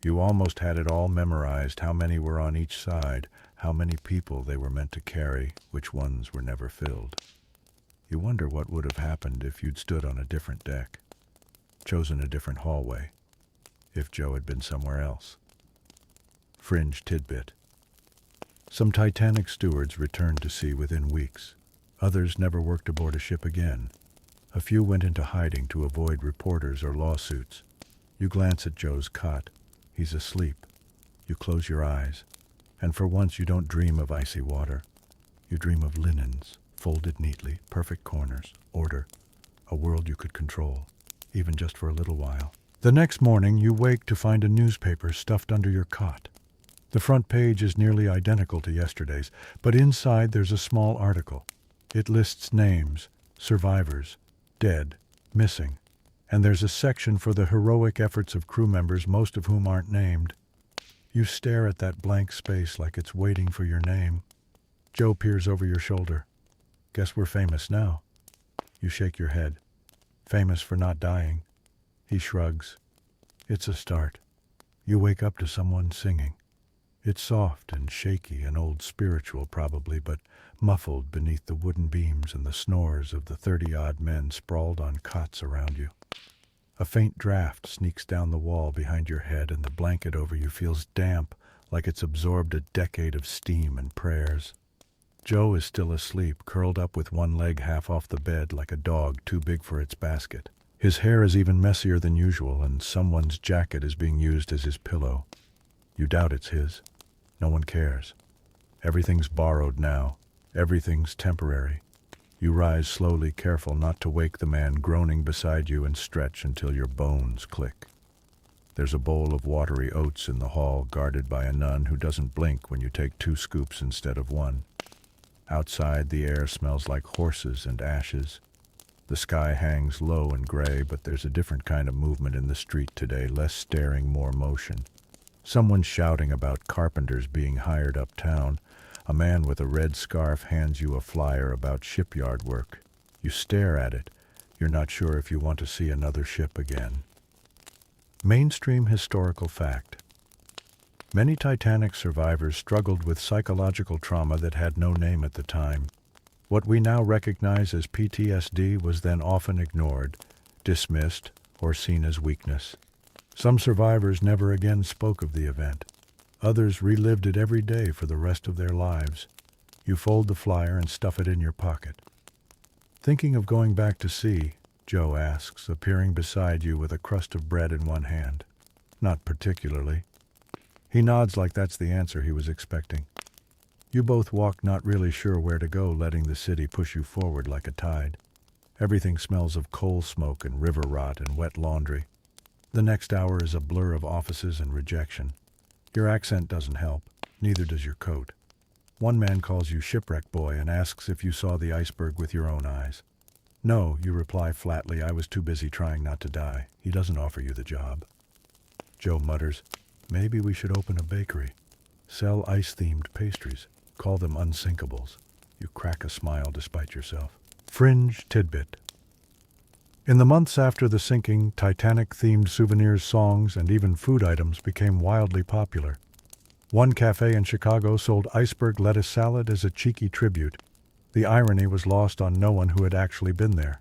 S1: You almost had it all memorized, how many were on each side, how many people they were meant to carry, which ones were never filled. You wonder what would have happened if you'd stood on a different deck, chosen a different hallway, if Joe had been somewhere else. Fringe tidbit. Some Titanic stewards returned to sea within weeks. Others never worked aboard a ship again. A few went into hiding to avoid reporters or lawsuits. You glance at Joe's cot. He's asleep. You close your eyes, and for once you don't dream of icy water. You dream of linens, folded neatly, perfect corners, order, a world you could control, even just for a little while. The next morning you wake to find a newspaper stuffed under your cot. The front page is nearly identical to yesterday's, but inside there's a small article. It lists names, survivors, dead, missing, and there's a section for the heroic efforts of crew members, most of whom aren't named. You stare at that blank space like it's waiting for your name. Joe peers over your shoulder. Guess we're famous now. You shake your head. Famous for not dying. He shrugs. It's a start. You wake up to someone singing. It's soft and shaky and old spiritual probably, but muffled beneath the wooden beams and the snores of the 30-odd men sprawled on cots around you. A faint draft sneaks down the wall behind your head, and the blanket over you feels damp, like it's absorbed a decade of steam and prayers. Joe is still asleep, curled up with one leg half off the bed like a dog too big for its basket. His hair is even messier than usual, and someone's jacket is being used as his pillow. You doubt it's his. No one cares. Everything's borrowed now. Everything's temporary. You rise slowly, careful not to wake the man groaning beside you, and stretch until your bones click. There's a bowl of watery oats in the hall, guarded by a nun who doesn't blink when you take 2 scoops instead of 1. Outside, the air smells like horses and ashes. The sky hangs low and gray, but there's a different kind of movement in the street today, less staring, more motion. Someone's shouting about carpenters being hired uptown. A man with a red scarf hands you a flyer about shipyard work. You stare at it. You're not sure if you want to see another ship again. Mainstream historical fact. Many Titanic survivors struggled with psychological trauma that had no name at the time. What we now recognize as PTSD was then often ignored, dismissed, or seen as weakness. Some survivors never again spoke of the event. Others relived it every day for the rest of their lives. You fold the flyer and stuff it in your pocket. Thinking of going back to sea? Joe asks, appearing beside you with a crust of bread in one hand. Not particularly. He nods like that's the answer he was expecting. You both walk, not really sure where to go, letting the city push you forward like a tide. Everything smells of coal smoke and river rot and wet laundry. The next hour is a blur of offices and rejection. Your accent doesn't help, neither does your coat. One man calls you shipwreck boy and asks if you saw the iceberg with your own eyes. No, you reply flatly, I was too busy trying not to die. He doesn't offer you the job. Joe mutters, maybe we should open a bakery. Sell ice-themed pastries. Call them unsinkables. You crack a smile despite yourself. Fringe tidbit. In the months after the sinking, Titanic-themed souvenirs, songs, and even food items became wildly popular. One cafe in Chicago sold iceberg lettuce salad as a cheeky tribute. The irony was lost on no one who had actually been there.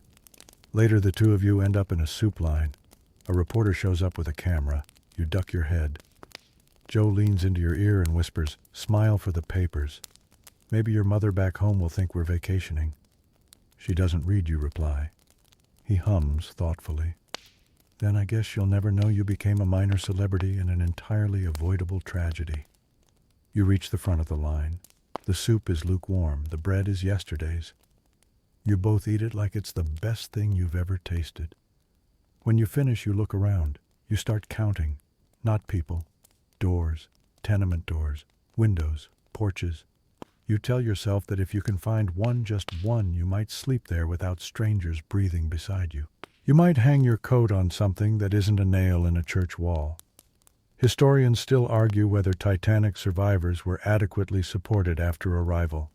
S1: Later, the two of you end up in a soup line. A reporter shows up with a camera. You duck your head. Joe leans into your ear and whispers, "Smile for the papers. Maybe your mother back home will think we're vacationing." She doesn't read you reply. He hums thoughtfully. "Then I guess you'll never know you became a minor celebrity in an entirely avoidable tragedy." You reach the front of the line. The soup is lukewarm. The bread is yesterday's. You both eat it like it's the best thing you've ever tasted. When you finish, you look around. You start counting. Not people. Doors. Tenement doors. Windows. Porches. You tell yourself that if you can find one, just one, you might sleep there without strangers breathing beside you. You might hang your coat on something that isn't a nail in a church wall. Historians still argue whether Titanic survivors were adequately supported after arrival.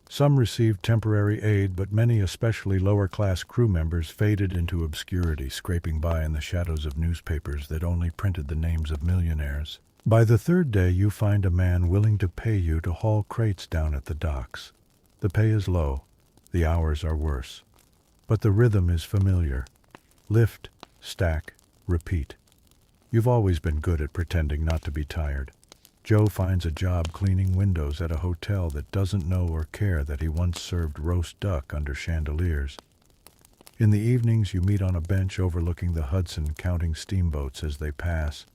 S1: Some received temporary aid, but many, especially lower-class crew members, faded into obscurity, scraping by in the shadows of newspapers that only printed the names of millionaires. By the third day, you find a man willing to pay you to haul crates down at the docks. The pay is low. The hours are worse. But the rhythm is familiar. Lift, stack, repeat. You've always been good at pretending not to be tired. Joe finds a job cleaning windows at a hotel that doesn't know or care that he once served roast duck under chandeliers. In the evenings, you meet on a bench overlooking the Hudson, counting steamboats as they pass,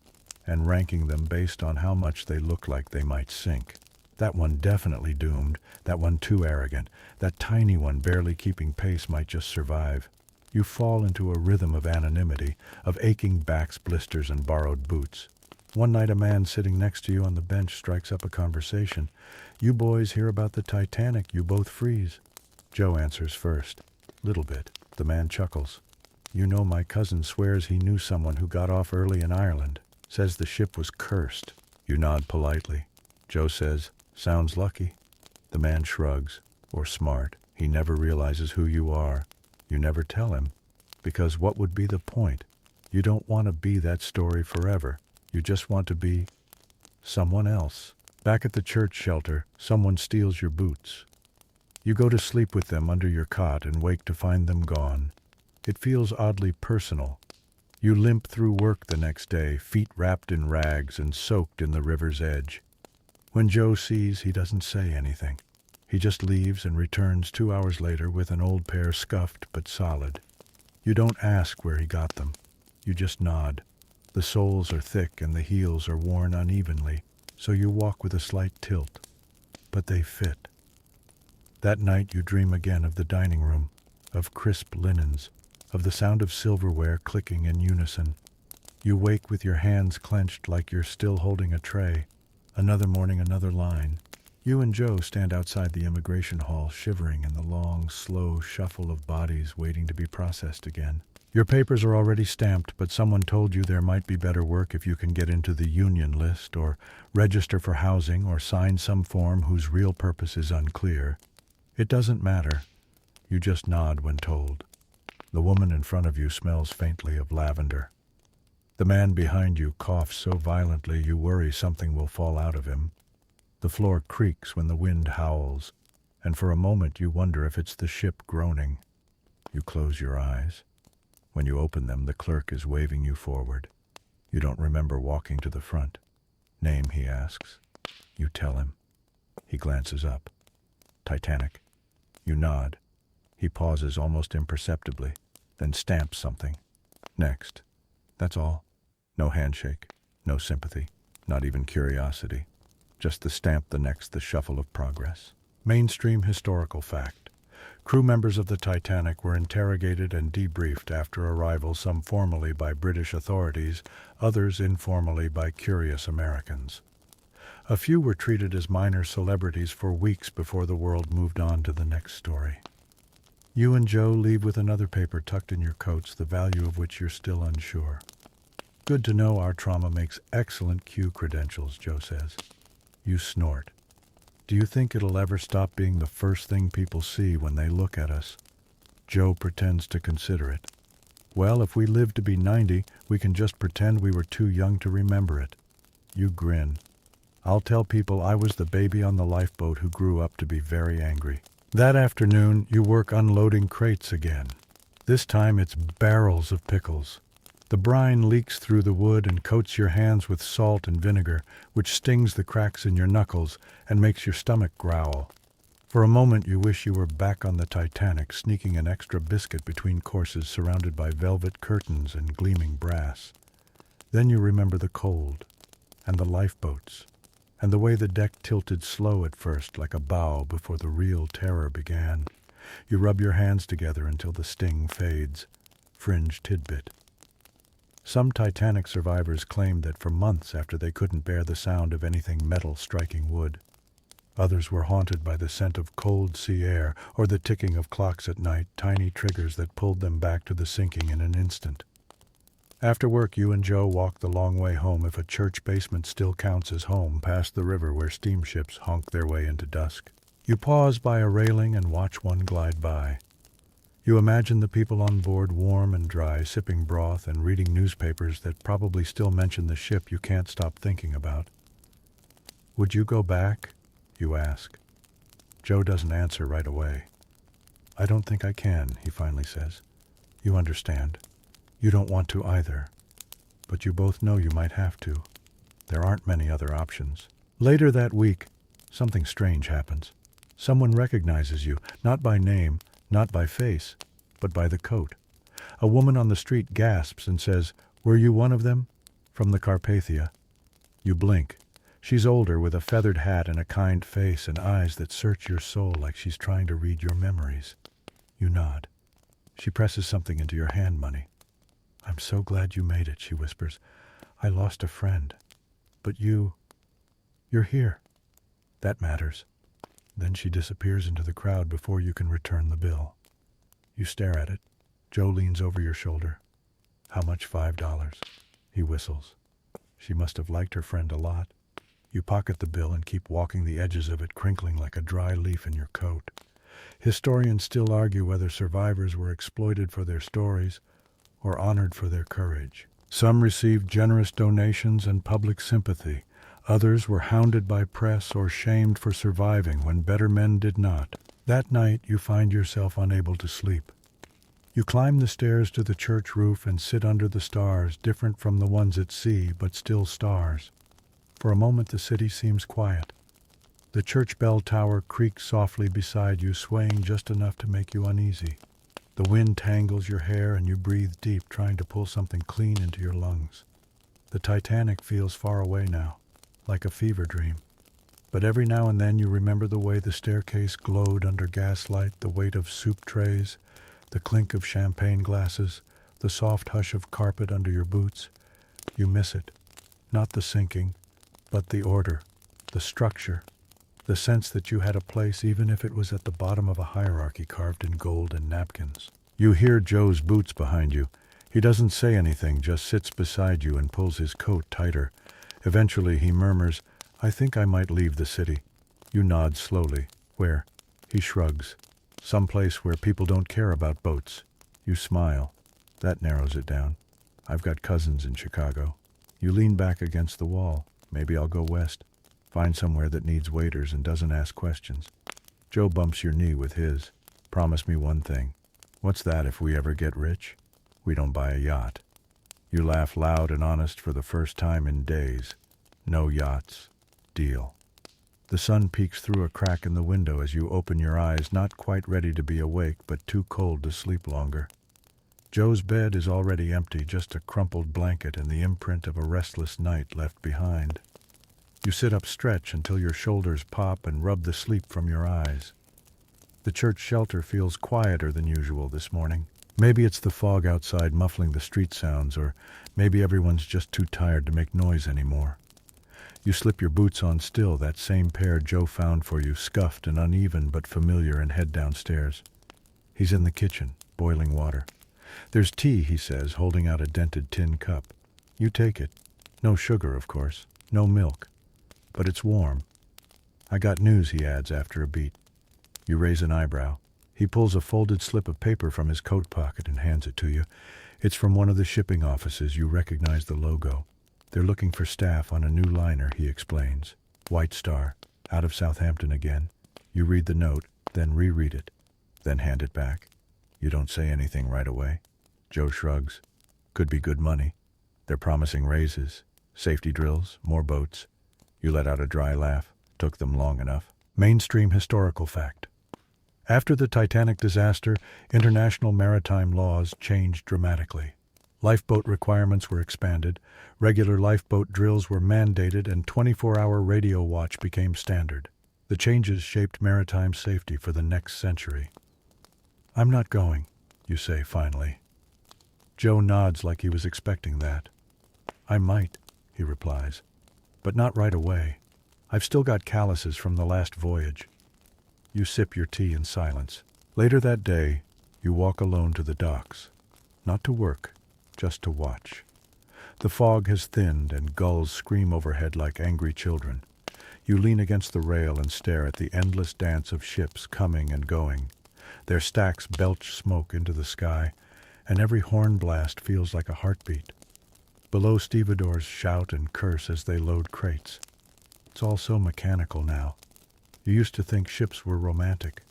S1: and ranking them based on how much they look like they might sink. That one definitely doomed, that one too arrogant, that tiny one barely keeping pace might just survive. You fall into a rhythm of anonymity, of aching backs, blisters, and borrowed boots. One night a man sitting next to you on the bench strikes up a conversation. "You boys hear about the Titanic, you both freeze." Joe answers first. "Little bit." The man chuckles. "You know, my cousin swears he knew someone who got off early in Ireland. Says the ship was cursed." You nod politely. Joe says, "Sounds lucky." The man shrugs. "Or smart. He never realizes who you are. You never tell him. Because what would be the point? You don't want to be that story forever. You just want to be someone else." Back at the church shelter, someone steals your boots. You go to sleep with them under your cot and wake to find them gone. It feels oddly personal. You limp through work the next day, feet wrapped in rags and soaked in the river's edge. When Joe sees, he doesn't say anything. He just leaves and returns 2 hours later with an old pair, scuffed but solid. You don't ask where he got them. You just nod. The soles are thick and the heels are worn unevenly, so you walk with a slight tilt. But they fit. That night you dream again of the dining room, of crisp linens, of the sound of silverware clicking in unison. You wake with your hands clenched like you're still holding a tray. Another morning, another line. You and Joe stand outside the immigration hall, shivering in the long, slow shuffle of bodies waiting to be processed again. Your papers are already stamped, but someone told you there might be better work if you can get into the union list, or register for housing, or sign some form whose real purpose is unclear. It doesn't matter. You just nod when told. The woman in front of you smells faintly of lavender. The man behind you coughs so violently you worry something will fall out of him. The floor creaks when the wind howls, and for a moment you wonder if it's the ship groaning. You close your eyes. When you open them, the clerk is waving you forward. You don't remember walking to the front. "Name," he asks. You tell him. He glances up. "Titanic." You nod. He pauses almost imperceptibly, then stamps something. "Next." That's all. No handshake, no sympathy, not even curiosity. Just the stamp, the next, the shuffle of progress. Mainstream historical fact. Crew members of the Titanic were interrogated and debriefed after arrival, some formally by British authorities, others informally by curious Americans. A few were treated as minor celebrities for weeks before the world moved on to the next story. You and Joe leave with another paper tucked in your coats, the value of which you're still unsure. "Good to know our trauma makes excellent Q credentials," Joe says. You snort. "Do you think it'll ever stop being the first thing people see when they look at us?" Joe pretends to consider it. Well, if we live to be 90, we can just pretend we were too young to remember it. You grin. I'll tell people I was the baby on the lifeboat who grew up to be very angry. That afternoon, you work unloading crates again. This time it's barrels of pickles. The brine leaks through the wood and coats your hands with salt and vinegar, which stings the cracks in your knuckles and makes your stomach growl. For a moment you wish you were back on the Titanic, sneaking an extra biscuit between courses surrounded by velvet curtains and gleaming brass. Then you remember the cold, and the lifeboats, and the way the deck tilted slow at first like a bow before the real terror began. You rub your hands together until the sting fades. Fringe tidbit. Some Titanic survivors claimed that for months after they couldn't bear the sound of anything metal striking wood. Others were haunted by the scent of cold sea air or the ticking of clocks at night, tiny triggers that pulled them back to the sinking in an instant. After work, you and Joe walk the long way home, if a church basement still counts as home, past the river where steamships honk their way into dusk. You pause by a railing and watch one glide by. You imagine the people on board warm and dry, sipping broth and reading newspapers that probably still mention the ship you can't stop thinking about. Would you go back? You ask. Joe doesn't answer right away. I don't think I can, he finally says. You understand. You don't want to either. But you both know you might have to. There aren't many other options. Later that week, something strange happens. Someone recognizes you, not by name, not by face, but by the coat. A woman on the street gasps and says, "Were you one of them?" From the Carpathia. You blink. She's older, with a feathered hat and a kind face and eyes that search your soul like she's trying to read your memories. You nod. She presses something into your hand, money. "I'm so glad you made it," she whispers. "I lost a friend. But you're here. That matters." Then she disappears into the crowd before you can return the bill. You stare at it. Joe leans over your shoulder. "How much? $5. He whistles. She must have liked her friend a lot. You pocket the bill and keep walking the edges of it, crinkling like a dry leaf in your coat. Historians still argue whether survivors were exploited for their stories or honored for their courage. Some received generous donations and public sympathy. Others were hounded by press or shamed for surviving when better men did not. That night you find yourself unable to sleep. You climb the stairs to the church roof and sit under the stars, different from the ones at sea, but still stars. For a moment the city seems quiet. The church bell tower creaks softly beside you, swaying just enough to make you uneasy. The wind tangles your hair and you breathe deep, trying to pull something clean into your lungs. The Titanic feels far away now, like a fever dream. But every now and then you remember the way the staircase glowed under gaslight, the weight of soup trays, the clink of champagne glasses, the soft hush of carpet under your boots. You miss it. Not the sinking, but the order, the structure, the sense that you had a place even if it was at the bottom of a hierarchy carved in gold and napkins. You hear Joe's boots behind you. He doesn't say anything, just sits beside you and pulls his coat tighter. Eventually he murmurs, "I think I might leave the city." You nod slowly. "Where?" He shrugs. "Someplace where people don't care about boats." You smile. That narrows it down. "I've got cousins in Chicago." You lean back against the wall. "Maybe I'll go west. Find somewhere that needs waiters and doesn't ask questions." Joe bumps your knee with his. "Promise me one thing." "What's that? If we ever get rich?" "We don't buy a yacht." You laugh loud and honest for the first time in days. "No yachts. Deal." The sun peeks through a crack in the window as you open your eyes, not quite ready to be awake, but too cold to sleep longer. Joe's bed is already empty, just a crumpled blanket and the imprint of a restless night left behind. You sit up, stretch until your shoulders pop and rub the sleep from your eyes. The church shelter feels quieter than usual this morning. Maybe it's the fog outside muffling the street sounds, or maybe everyone's just too tired to make noise anymore. You slip your boots on still, that same pair Joe found for you, scuffed and uneven but familiar, and head downstairs. He's in the kitchen, boiling water. "There's tea," he says, holding out a dented tin cup. You take it. No sugar, of course. No milk. But it's warm. "I got news," he adds after a beat. You raise an eyebrow. He pulls a folded slip of paper from his coat pocket and hands it to you. It's from one of the shipping offices. You recognize the logo. They're looking for staff on a new liner, he explains. White Star, out of Southampton again. You read the note, then reread it, then hand it back. You don't say anything right away. Joe shrugs. Could be good money. They're promising raises, safety drills, more boats. You let out a dry laugh. Took them long enough. Mainstream historical fact. After the Titanic disaster, international maritime laws changed dramatically. Lifeboat requirements were expanded, regular lifeboat drills were mandated, and 24-hour radio watch became standard. The changes shaped maritime safety for the next century. I'm not going, you say finally. Joe nods like he was expecting that. I might, he replies, but not right away. I've still got calluses from the last voyage. You sip your tea in silence. Later that day, you walk alone to the docks. Not to work, just to watch. The fog has thinned and gulls scream overhead like angry children. You lean against the rail and stare at the endless dance of ships coming and going. Their stacks belch smoke into the sky, and every horn blast feels like a heartbeat. Below, stevedores shout and curse as they load crates. It's all so mechanical now. You used to think ships were romantic.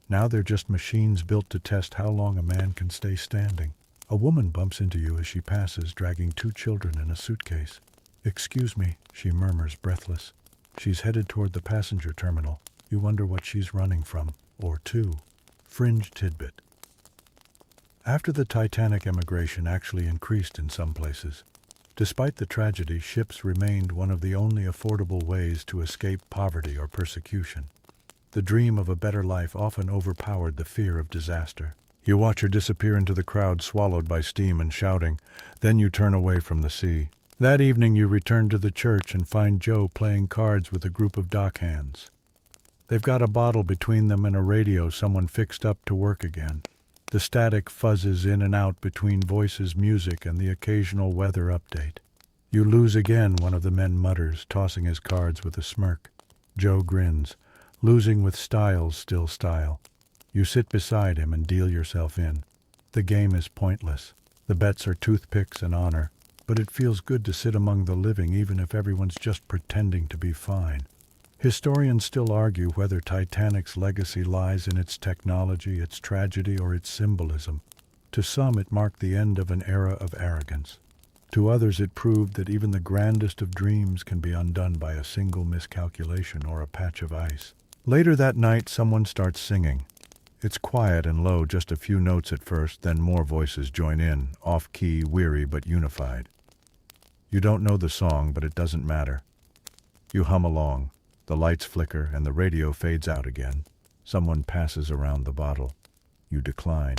S1: Now they're just machines built to test how long a man can stay standing. A woman bumps into you as she passes, dragging 2 children in a suitcase. Excuse me, she murmurs, breathless. She's headed toward the passenger terminal. You wonder what she's running from, or to. Fringe tidbit. After the Titanic, emigration actually increased in some places. Despite the tragedy, ships remained one of the only affordable ways to escape poverty or persecution. The dream of a better life often overpowered the fear of disaster. You watch her disappear into the crowd, swallowed by steam and shouting. Then you turn away from the sea. That evening you return to the church and find Joe playing cards with a group of dockhands. They've got a bottle between them and a radio someone fixed up to work again. The static fuzzes in and out between voices, music, and the occasional weather update. You lose again, one of the men mutters, tossing his cards with a smirk. Joe grins. Losing with style's still style. You sit beside him and deal yourself in. The game is pointless. The bets are toothpicks and honor, but it feels good to sit among the living even if everyone's just pretending to be fine. Historians still argue whether Titanic's legacy lies in its technology, its tragedy, or its symbolism. To some, it marked the end of an era of arrogance. To others, it proved that even the grandest of dreams can be undone by a single miscalculation or a patch of ice. Later that night, someone starts singing. It's quiet and low, just a few notes at first, then more voices join in, off-key, weary but unified. You don't know the song, but it doesn't matter. You hum along. The lights flicker and the radio fades out again. Someone passes around the bottle. You decline.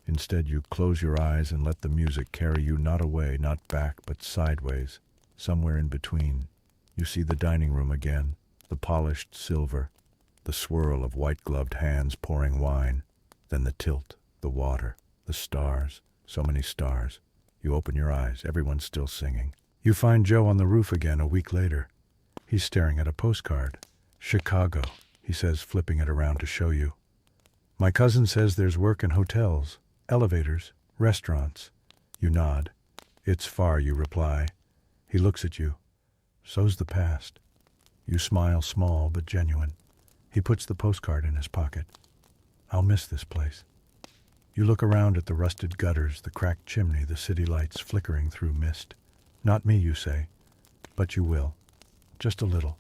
S1: Instead, you close your eyes and let the music carry you not away, not back, but sideways, somewhere in between. You see the dining room again, the polished silver, the swirl of white-gloved hands pouring wine, then the tilt, the water, the stars, so many stars. You open your eyes, everyone's still singing. You find Joe on the roof again a week later. He's staring at a postcard. Chicago, he says, flipping it around to show you. My cousin says there's work in hotels, elevators, restaurants. You nod. It's far, you reply. He looks at you. So's the past. You smile, small but genuine. He puts the postcard in his pocket. I'll miss this place. You look around at the rusted gutters, the cracked chimney, the city lights flickering through mist. Not me, you say, but you will. Just a little.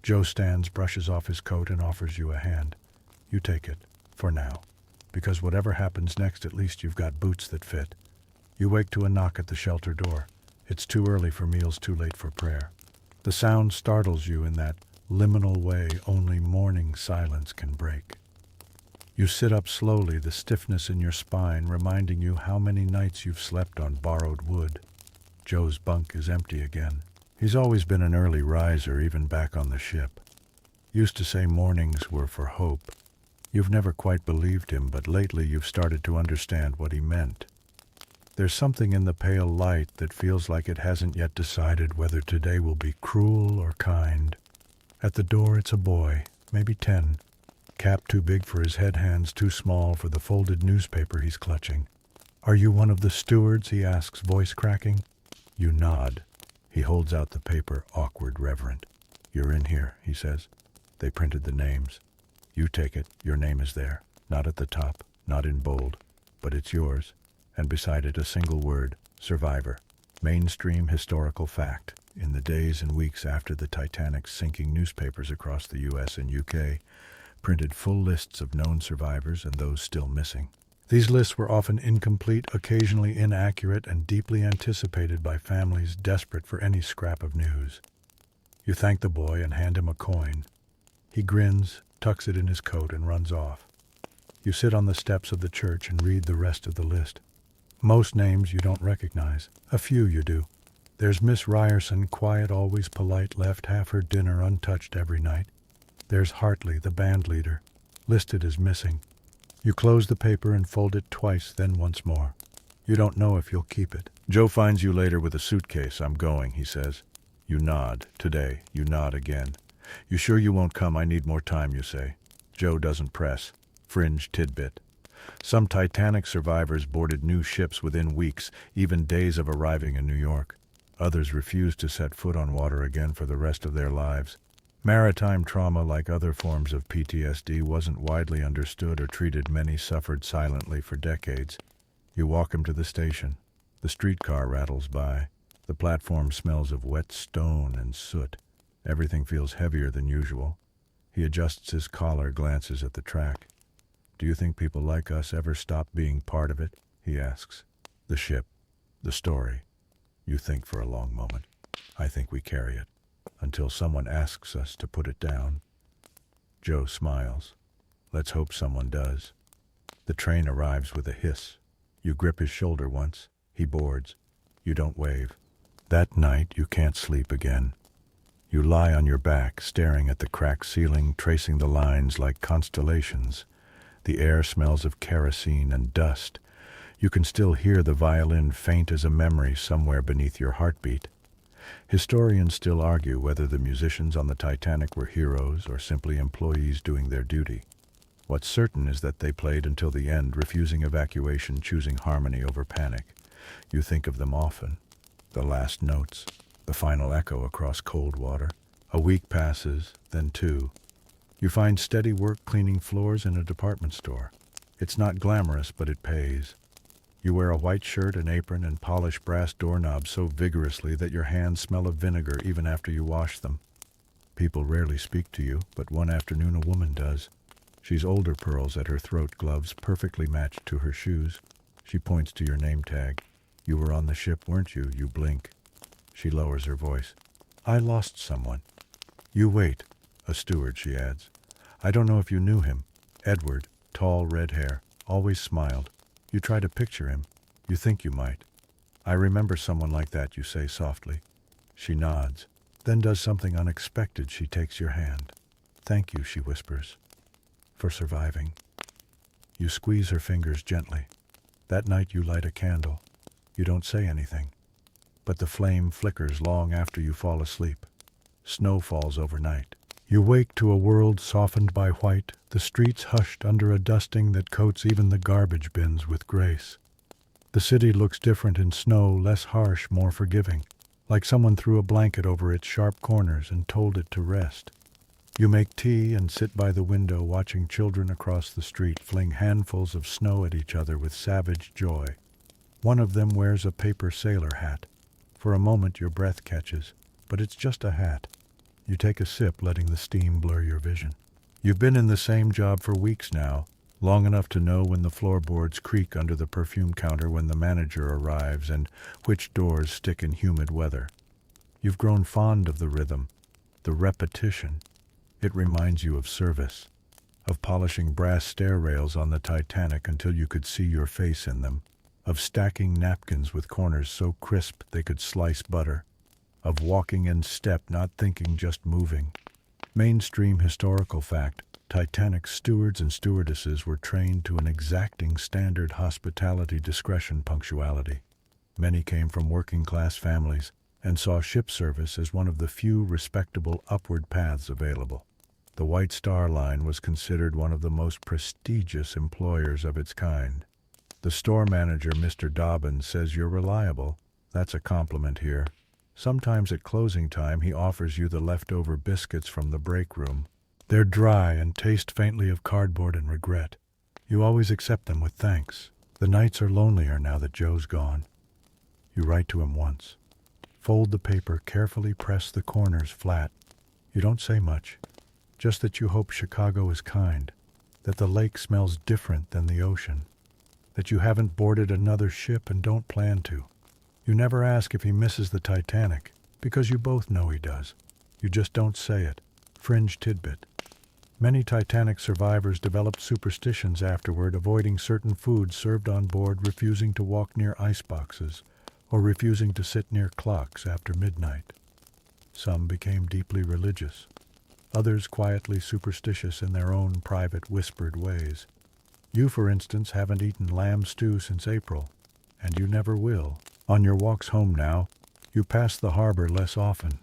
S1: Joe stands, brushes off his coat, and offers you a hand. You take it, for now, because whatever happens next, at least you've got boots that fit. You wake to a knock at the shelter door. It's too early for meals, too late for prayer. The sound startles you in that liminal way only morning silence can break. You sit up slowly, the stiffness in your spine reminding you how many nights you've slept on borrowed wood. Joe's bunk is empty again. He's always been an early riser, even back on the ship. Used to say mornings were for hope. You've never quite believed him, but lately you've started to understand what he meant. There's something in the pale light that feels like it hasn't yet decided whether today will be cruel or kind. At the door it's a boy, maybe 10. cap too big for his head, hands too small for the folded newspaper he's clutching. "Are you one of the stewards?" he asks, voice cracking. You nod. He holds out the paper, awkward, reverent. "You're in here," he says. "They printed the names. You take it. Your name is there. Not at the top, not in bold, but it's yours. And beside it a single word, survivor. Mainstream historical fact." In the days and weeks after the Titanic's sinking, newspapers across the U.S. and U.K. printed full lists of known survivors and those still missing. These lists were often incomplete, occasionally inaccurate, and deeply anticipated by families desperate for any scrap of news. You thank the boy and hand him a coin. He grins, tucks it in his coat, and runs off. You sit on the steps of the church and read the rest of the list. Most names you don't recognize. A few you do. There's Miss Ryerson, quiet, always polite, left half her dinner untouched every night. There's Hartley, the band leader, listed as missing. You close the paper and fold it twice, then once more. You don't know if you'll keep it. "Joe finds you later with a suitcase. I'm going," he says. You nod. "Today." You nod again. "You sure you won't come? I need more time," you say. Joe doesn't press. Fringe tidbit. Some Titanic survivors boarded new ships within weeks, even days of arriving in New York. Others refused to set foot on water again for the rest of their lives. Maritime trauma, like other forms of PTSD, wasn't widely understood or treated. Many suffered silently for decades. You walk him to the station. The streetcar rattles by. The platform smells of wet stone and soot. Everything feels heavier than usual. He adjusts his collar, glances at the track. "Do you think people like us ever stop being part of it?" he asks. The ship. The story. You think for a long moment. "I think we carry it. Until someone asks us to put it down." Joe smiles. "Let's hope someone does." The train arrives with a hiss. You grip his shoulder once. He boards. You don't wave. That night you can't sleep again. You lie on your back, staring at the cracked ceiling, tracing the lines like constellations. The air smells of kerosene and dust. You can still hear the violin, faint as a memory, somewhere beneath your heartbeat. Historians still argue whether the musicians on the Titanic were heroes or simply employees doing their duty. What's certain is that they played until the end, refusing evacuation, choosing harmony over panic. You think of them often. The last notes, the final echo across cold water. A week passes, then two. You find steady work cleaning floors in a department store. It's not glamorous, but it pays. You wear a white shirt, an apron, and polish brass doorknobs so vigorously that your hands smell of vinegar even after you wash them. People rarely speak to you, but one afternoon a woman does. She's older pearls at her throat, gloves perfectly matched to her shoes. She points to your name tag. "You were on the ship, weren't you?" You blink. She lowers her voice. "I lost someone." You wait. "A steward," she adds. "I don't know if you knew him. Edward, tall, red hair, always smiled. You try to picture him. You think you might." "I remember someone like that," you say softly. She nods, then does something unexpected. She takes your hand. "Thank you," she whispers, "for surviving." You squeeze her fingers gently. That night you light a candle. You don't say anything, but the flame flickers long after you fall asleep. Snow falls overnight. You wake to a world softened by white, the streets hushed under a dusting that coats even the garbage bins with grace. The city looks different in snow, less harsh, more forgiving, like someone threw a blanket over its sharp corners and told it to rest. You make tea and sit by the window watching children across the street fling handfuls of snow at each other with savage joy. One of them wears a paper sailor hat. For a moment your breath catches, but it's just a hat. You take a sip, letting the steam blur your vision. You've been in the same job for weeks now, long enough to know when the floorboards creak under the perfume counter when the manager arrives and which doors stick in humid weather. You've grown fond of the rhythm, the repetition. It reminds you of service, of polishing brass stair rails on the Titanic until you could see your face in them, of stacking napkins with corners so crisp they could slice butter, of walking in step, not thinking, just moving. Mainstream historical fact: Titanic's stewards and stewardesses were trained to an exacting standard: hospitality, discretion, punctuality. Many came from working-class families and saw ship service as one of the few respectable upward paths available. The White Star Line was considered one of the most prestigious employers of its kind. The store manager, Mr. Dobbins, says you're reliable. That's a compliment here. Sometimes at closing time he offers you the leftover biscuits from the break room. They're dry and taste faintly of cardboard and regret. You always accept them with thanks. The nights are lonelier now that Joe's gone. You write to him once. Fold the paper, carefully press the corners flat. You don't say much, just that you hope Chicago is kind, that the lake smells different than the ocean, that you haven't boarded another ship and don't plan to. You never ask if he misses the Titanic, because you both know he does. You just don't say it. Fringe tidbit. Many Titanic survivors developed superstitions afterward, avoiding certain foods served on board, refusing to walk near iceboxes, or refusing to sit near clocks after midnight. Some became deeply religious, others quietly superstitious in their own private whispered ways. You, for instance, haven't eaten lamb stew since April, and you never will. On your walks home now, you pass the harbor less often.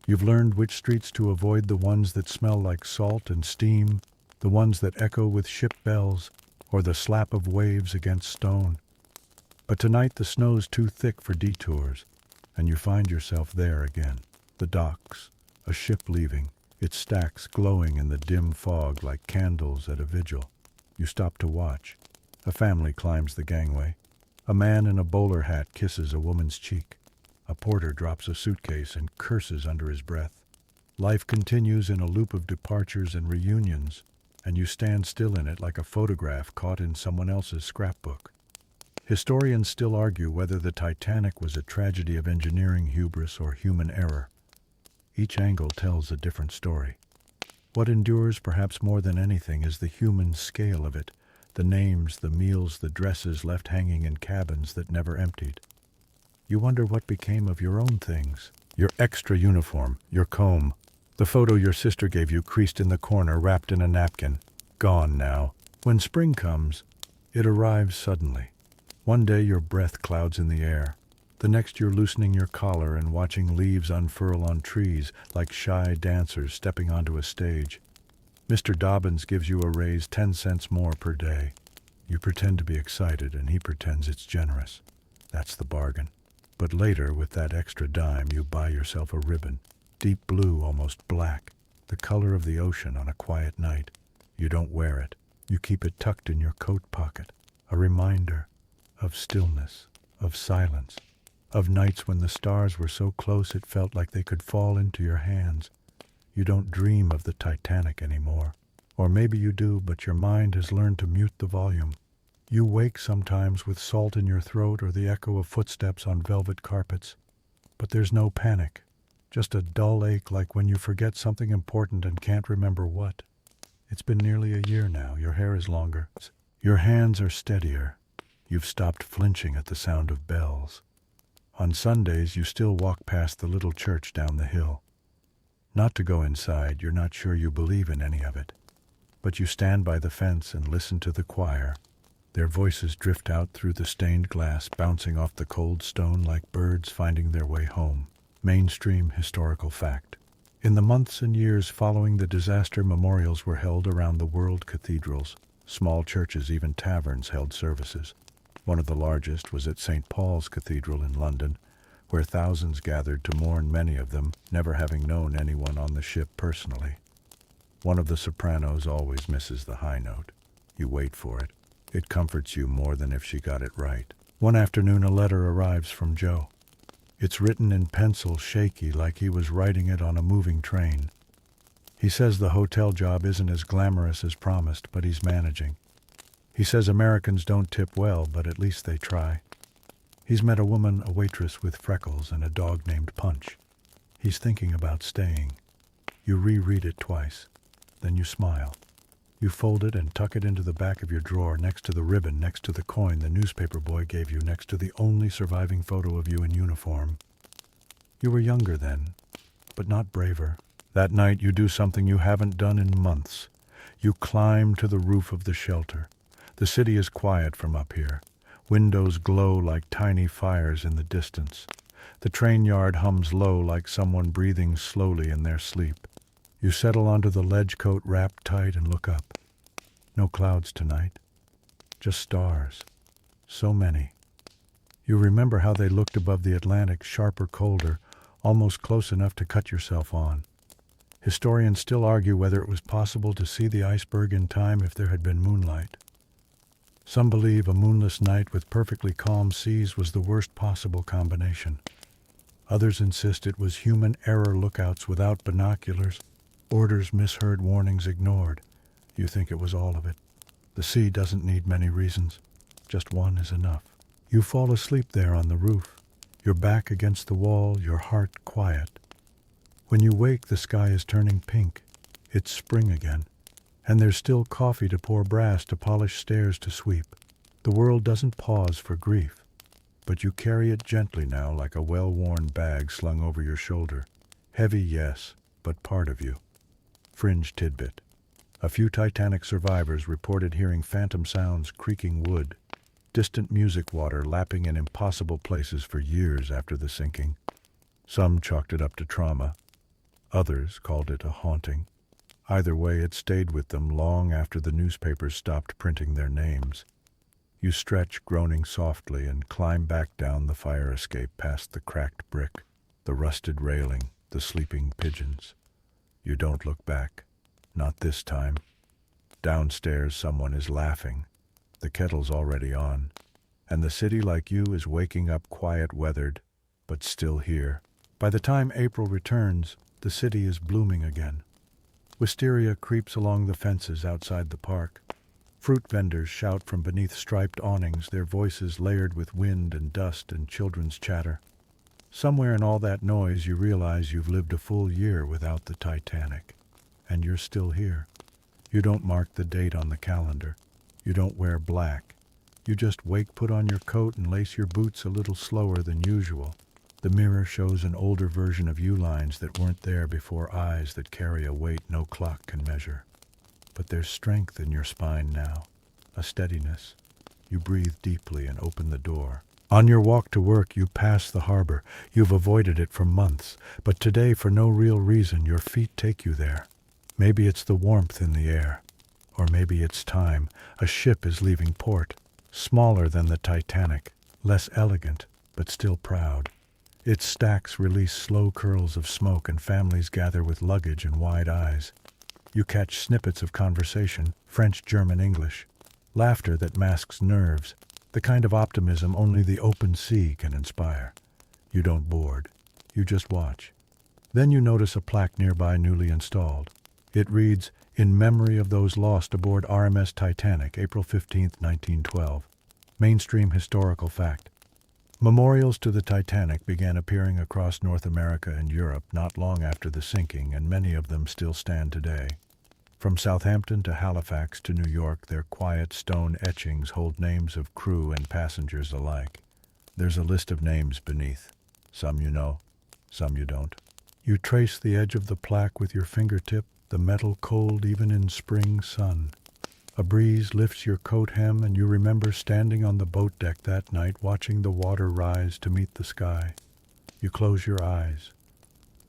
S1: You've learned which streets to avoid, the ones that smell like salt and steam, the ones that echo with ship bells, or the slap of waves against stone. But tonight the snow's too thick for detours, and you find yourself there again. The docks, a ship leaving, its stacks glowing in the dim fog like candles at a vigil. You stop to watch. A family climbs the gangway. A man in a bowler hat kisses a woman's cheek. A porter drops a suitcase and curses under his breath. Life continues in a loop of departures and reunions, and you stand still in it like a photograph caught in someone else's scrapbook. Historians still argue whether the Titanic was a tragedy of engineering hubris or human error. Each angle tells a different story. What endures perhaps more than anything is the human scale of it, the names, the meals, the dresses left hanging in cabins that never emptied. You wonder what became of your own things, your extra uniform, your comb, the photo your sister gave you creased in the corner, wrapped in a napkin. Gone now. When spring comes, it arrives suddenly. One day your breath clouds in the air. The next you're loosening your collar and watching leaves unfurl on trees like shy dancers stepping onto a stage. Mr. Dobbins gives you a raise, 10 cents more per day. You pretend to be excited and he pretends it's generous. That's the bargain. But later, with that extra dime, you buy yourself a ribbon, deep blue, almost black, the color of the ocean on a quiet night. You don't wear it. You keep it tucked in your coat pocket, a reminder of stillness, of silence, of nights when the stars were so close it felt like they could fall into your hands. You don't dream of the Titanic anymore. Or maybe you do, but your mind has learned to mute the volume. You wake sometimes with salt in your throat or the echo of footsteps on velvet carpets. But there's no panic, just a dull ache like when you forget something important and can't remember what. It's been nearly a year now. Your hair is longer. Your hands are steadier. You've stopped flinching at the sound of bells. On Sundays, you still walk past the little church down the hill. Not to go inside, you're not sure you believe in any of it. But you stand by the fence and listen to the choir. Their voices drift out through the stained glass, bouncing off the cold stone like birds finding their way home. Mainstream historical fact. In the months and years following the disaster, memorials were held around the world. Cathedrals, small churches, even taverns held services. One of the largest was at St. Paul's Cathedral in London, where thousands gathered to mourn, many of them never having known anyone on the ship personally. One of the sopranos always misses the high note. You wait for it. It comforts you more than if she got it right. One afternoon, a letter arrives from Joe. It's written in pencil, shaky, like he was writing it on a moving train. He says the hotel job isn't as glamorous as promised, but he's managing. He says Americans don't tip well, but at least they try. He's met a woman, a waitress with freckles and a dog named Punch. He's thinking about staying. You reread it twice. Then you smile. You fold it and tuck it into the back of your drawer, next to the ribbon, next to the coin the newspaper boy gave you, next to the only surviving photo of you in uniform. You were younger then, but not braver. That night you do something you haven't done in months. You climb to the roof of the shelter. The city is quiet from up here. Windows glow like tiny fires in the distance. The train yard hums low like someone breathing slowly in their sleep. You settle onto the ledge coat wrapped tight and look up. No clouds tonight, just stars. So many. You remember how they looked above the Atlantic, sharper, colder, almost close enough to cut yourself on. Historians still argue whether it was possible to see the iceberg in time if there had been moonlight. Some believe a moonless night with perfectly calm seas was the worst possible combination. Others insist it was human error, lookouts without binoculars, orders misheard, warnings ignored. You think it was all of it. The sea doesn't need many reasons. Just one is enough. You fall asleep there on the roof, your back against the wall, your heart quiet. When you wake, the sky is turning pink. It's spring again, and there's still coffee to pour, brass to polish, stairs to sweep. The world doesn't pause for grief, but you carry it gently now like a well-worn bag slung over your shoulder. Heavy, yes, but part of you. Fringe tidbit. A few Titanic survivors reported hearing phantom sounds, creaking wood, distant music, water lapping in impossible places for years after the sinking. Some chalked it up to trauma. Others called it a haunting. Either way, it stayed with them long after the newspapers stopped printing their names. You stretch, groaning softly, and climb back down the fire escape past the cracked brick, the rusted railing, the sleeping pigeons. You don't look back. Not this time. Downstairs, someone is laughing. The kettle's already on, and the city, like you, is waking up, quiet, weathered, but still here. By the time April returns, the city is blooming again. Wisteria creeps along the fences outside the park. Fruit vendors shout from beneath striped awnings, their voices layered with wind and dust and children's chatter. Somewhere in all that noise, you realize you've lived a full year without the Titanic, and you're still here. You don't mark the date on the calendar. You don't wear black. You just wake, put on your coat, and lace your boots a little slower than usual. The mirror shows an older version of you, lines that weren't there before, eyes that carry a weight no clock can measure. But there's strength in your spine now, a steadiness. You breathe deeply and open the door. On your walk to work, you pass the harbor. You've avoided it for months, but today, for no real reason, your feet take you there. Maybe it's the warmth in the air, or maybe it's time. A ship is leaving port, smaller than the Titanic, less elegant, but still proud. Its stacks release slow curls of smoke, and families gather with luggage and wide eyes. You catch snippets of conversation, French, German, English. Laughter that masks nerves, the kind of optimism only the open sea can inspire. You don't board. You just watch. Then you notice a plaque nearby, newly installed. It reads, "In memory of those lost aboard RMS Titanic, April 15, 1912. Mainstream historical fact. Memorials to the Titanic began appearing across North America and Europe not long after the sinking, and many of them still stand today. From Southampton to Halifax to New York, their quiet stone etchings hold names of crew and passengers alike. There's a list of names beneath. Some you know, some you don't. You trace the edge of the plaque with your fingertip, the metal cold even in spring sun. A breeze lifts your coat hem, and you remember standing on the boat deck that night, watching the water rise to meet the sky. You close your eyes,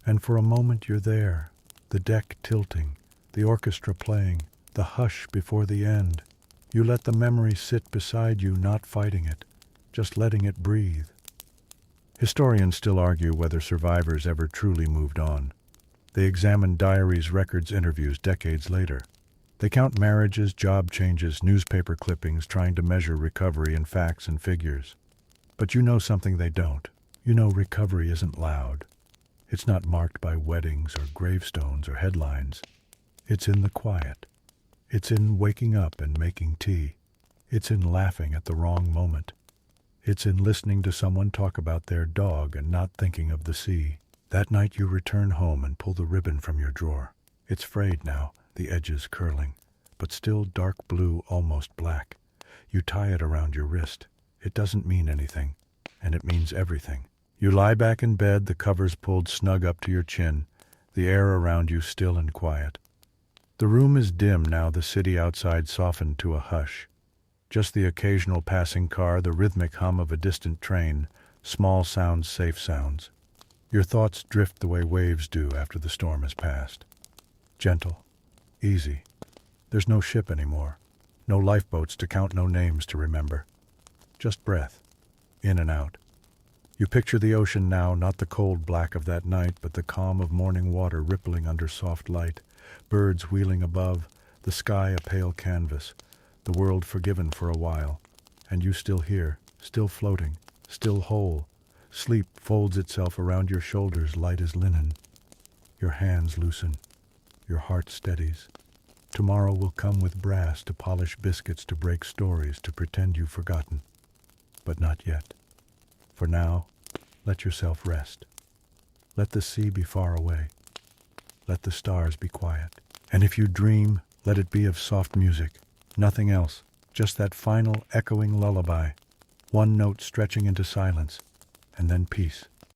S1: and for a moment you're there, the deck tilting, the orchestra playing, the hush before the end. You let the memory sit beside you, not fighting it, just letting it breathe. Historians still argue whether survivors ever truly moved on. They examine diaries, records, interviews decades later. They count marriages, job changes, newspaper clippings, trying to measure recovery in facts and figures. But you know something they don't. You know recovery isn't loud. It's not marked by weddings or gravestones or headlines. It's in the quiet. It's in waking up and making tea. It's in laughing at the wrong moment. It's in listening to someone talk about their dog and not thinking of the sea. That night you return home and pull the ribbon from your drawer. It's frayed now, the edges curling, but still dark blue, almost black. You tie it around your wrist. It doesn't mean anything, and it means everything. You lie back in bed, the covers pulled snug up to your chin, the air around you still and quiet. The room is dim now, the city outside softened to a hush. Just the occasional passing car, the rhythmic hum of a distant train, small sounds, safe sounds. Your thoughts drift the way waves do after the storm has passed. Gentle. Easy. There's no ship anymore. No lifeboats to count, no names to remember. Just breath. In and out. You picture the ocean now, not the cold black of that night, but the calm of morning water rippling under soft light, birds wheeling above, the sky a pale canvas, the world forgiven for a while, and you still here, still floating, still whole. Sleep folds itself around your shoulders, light as linen. Your hands loosen. Your heart steadies. Tomorrow will come with brass to polish biscuits, to break stories, to pretend you've forgotten. But not yet. For now, let yourself rest. Let the sea be far away. Let the stars be quiet. And if you dream, let it be of soft music. Nothing else. Just that final, echoing lullaby. One note stretching into silence. And then peace.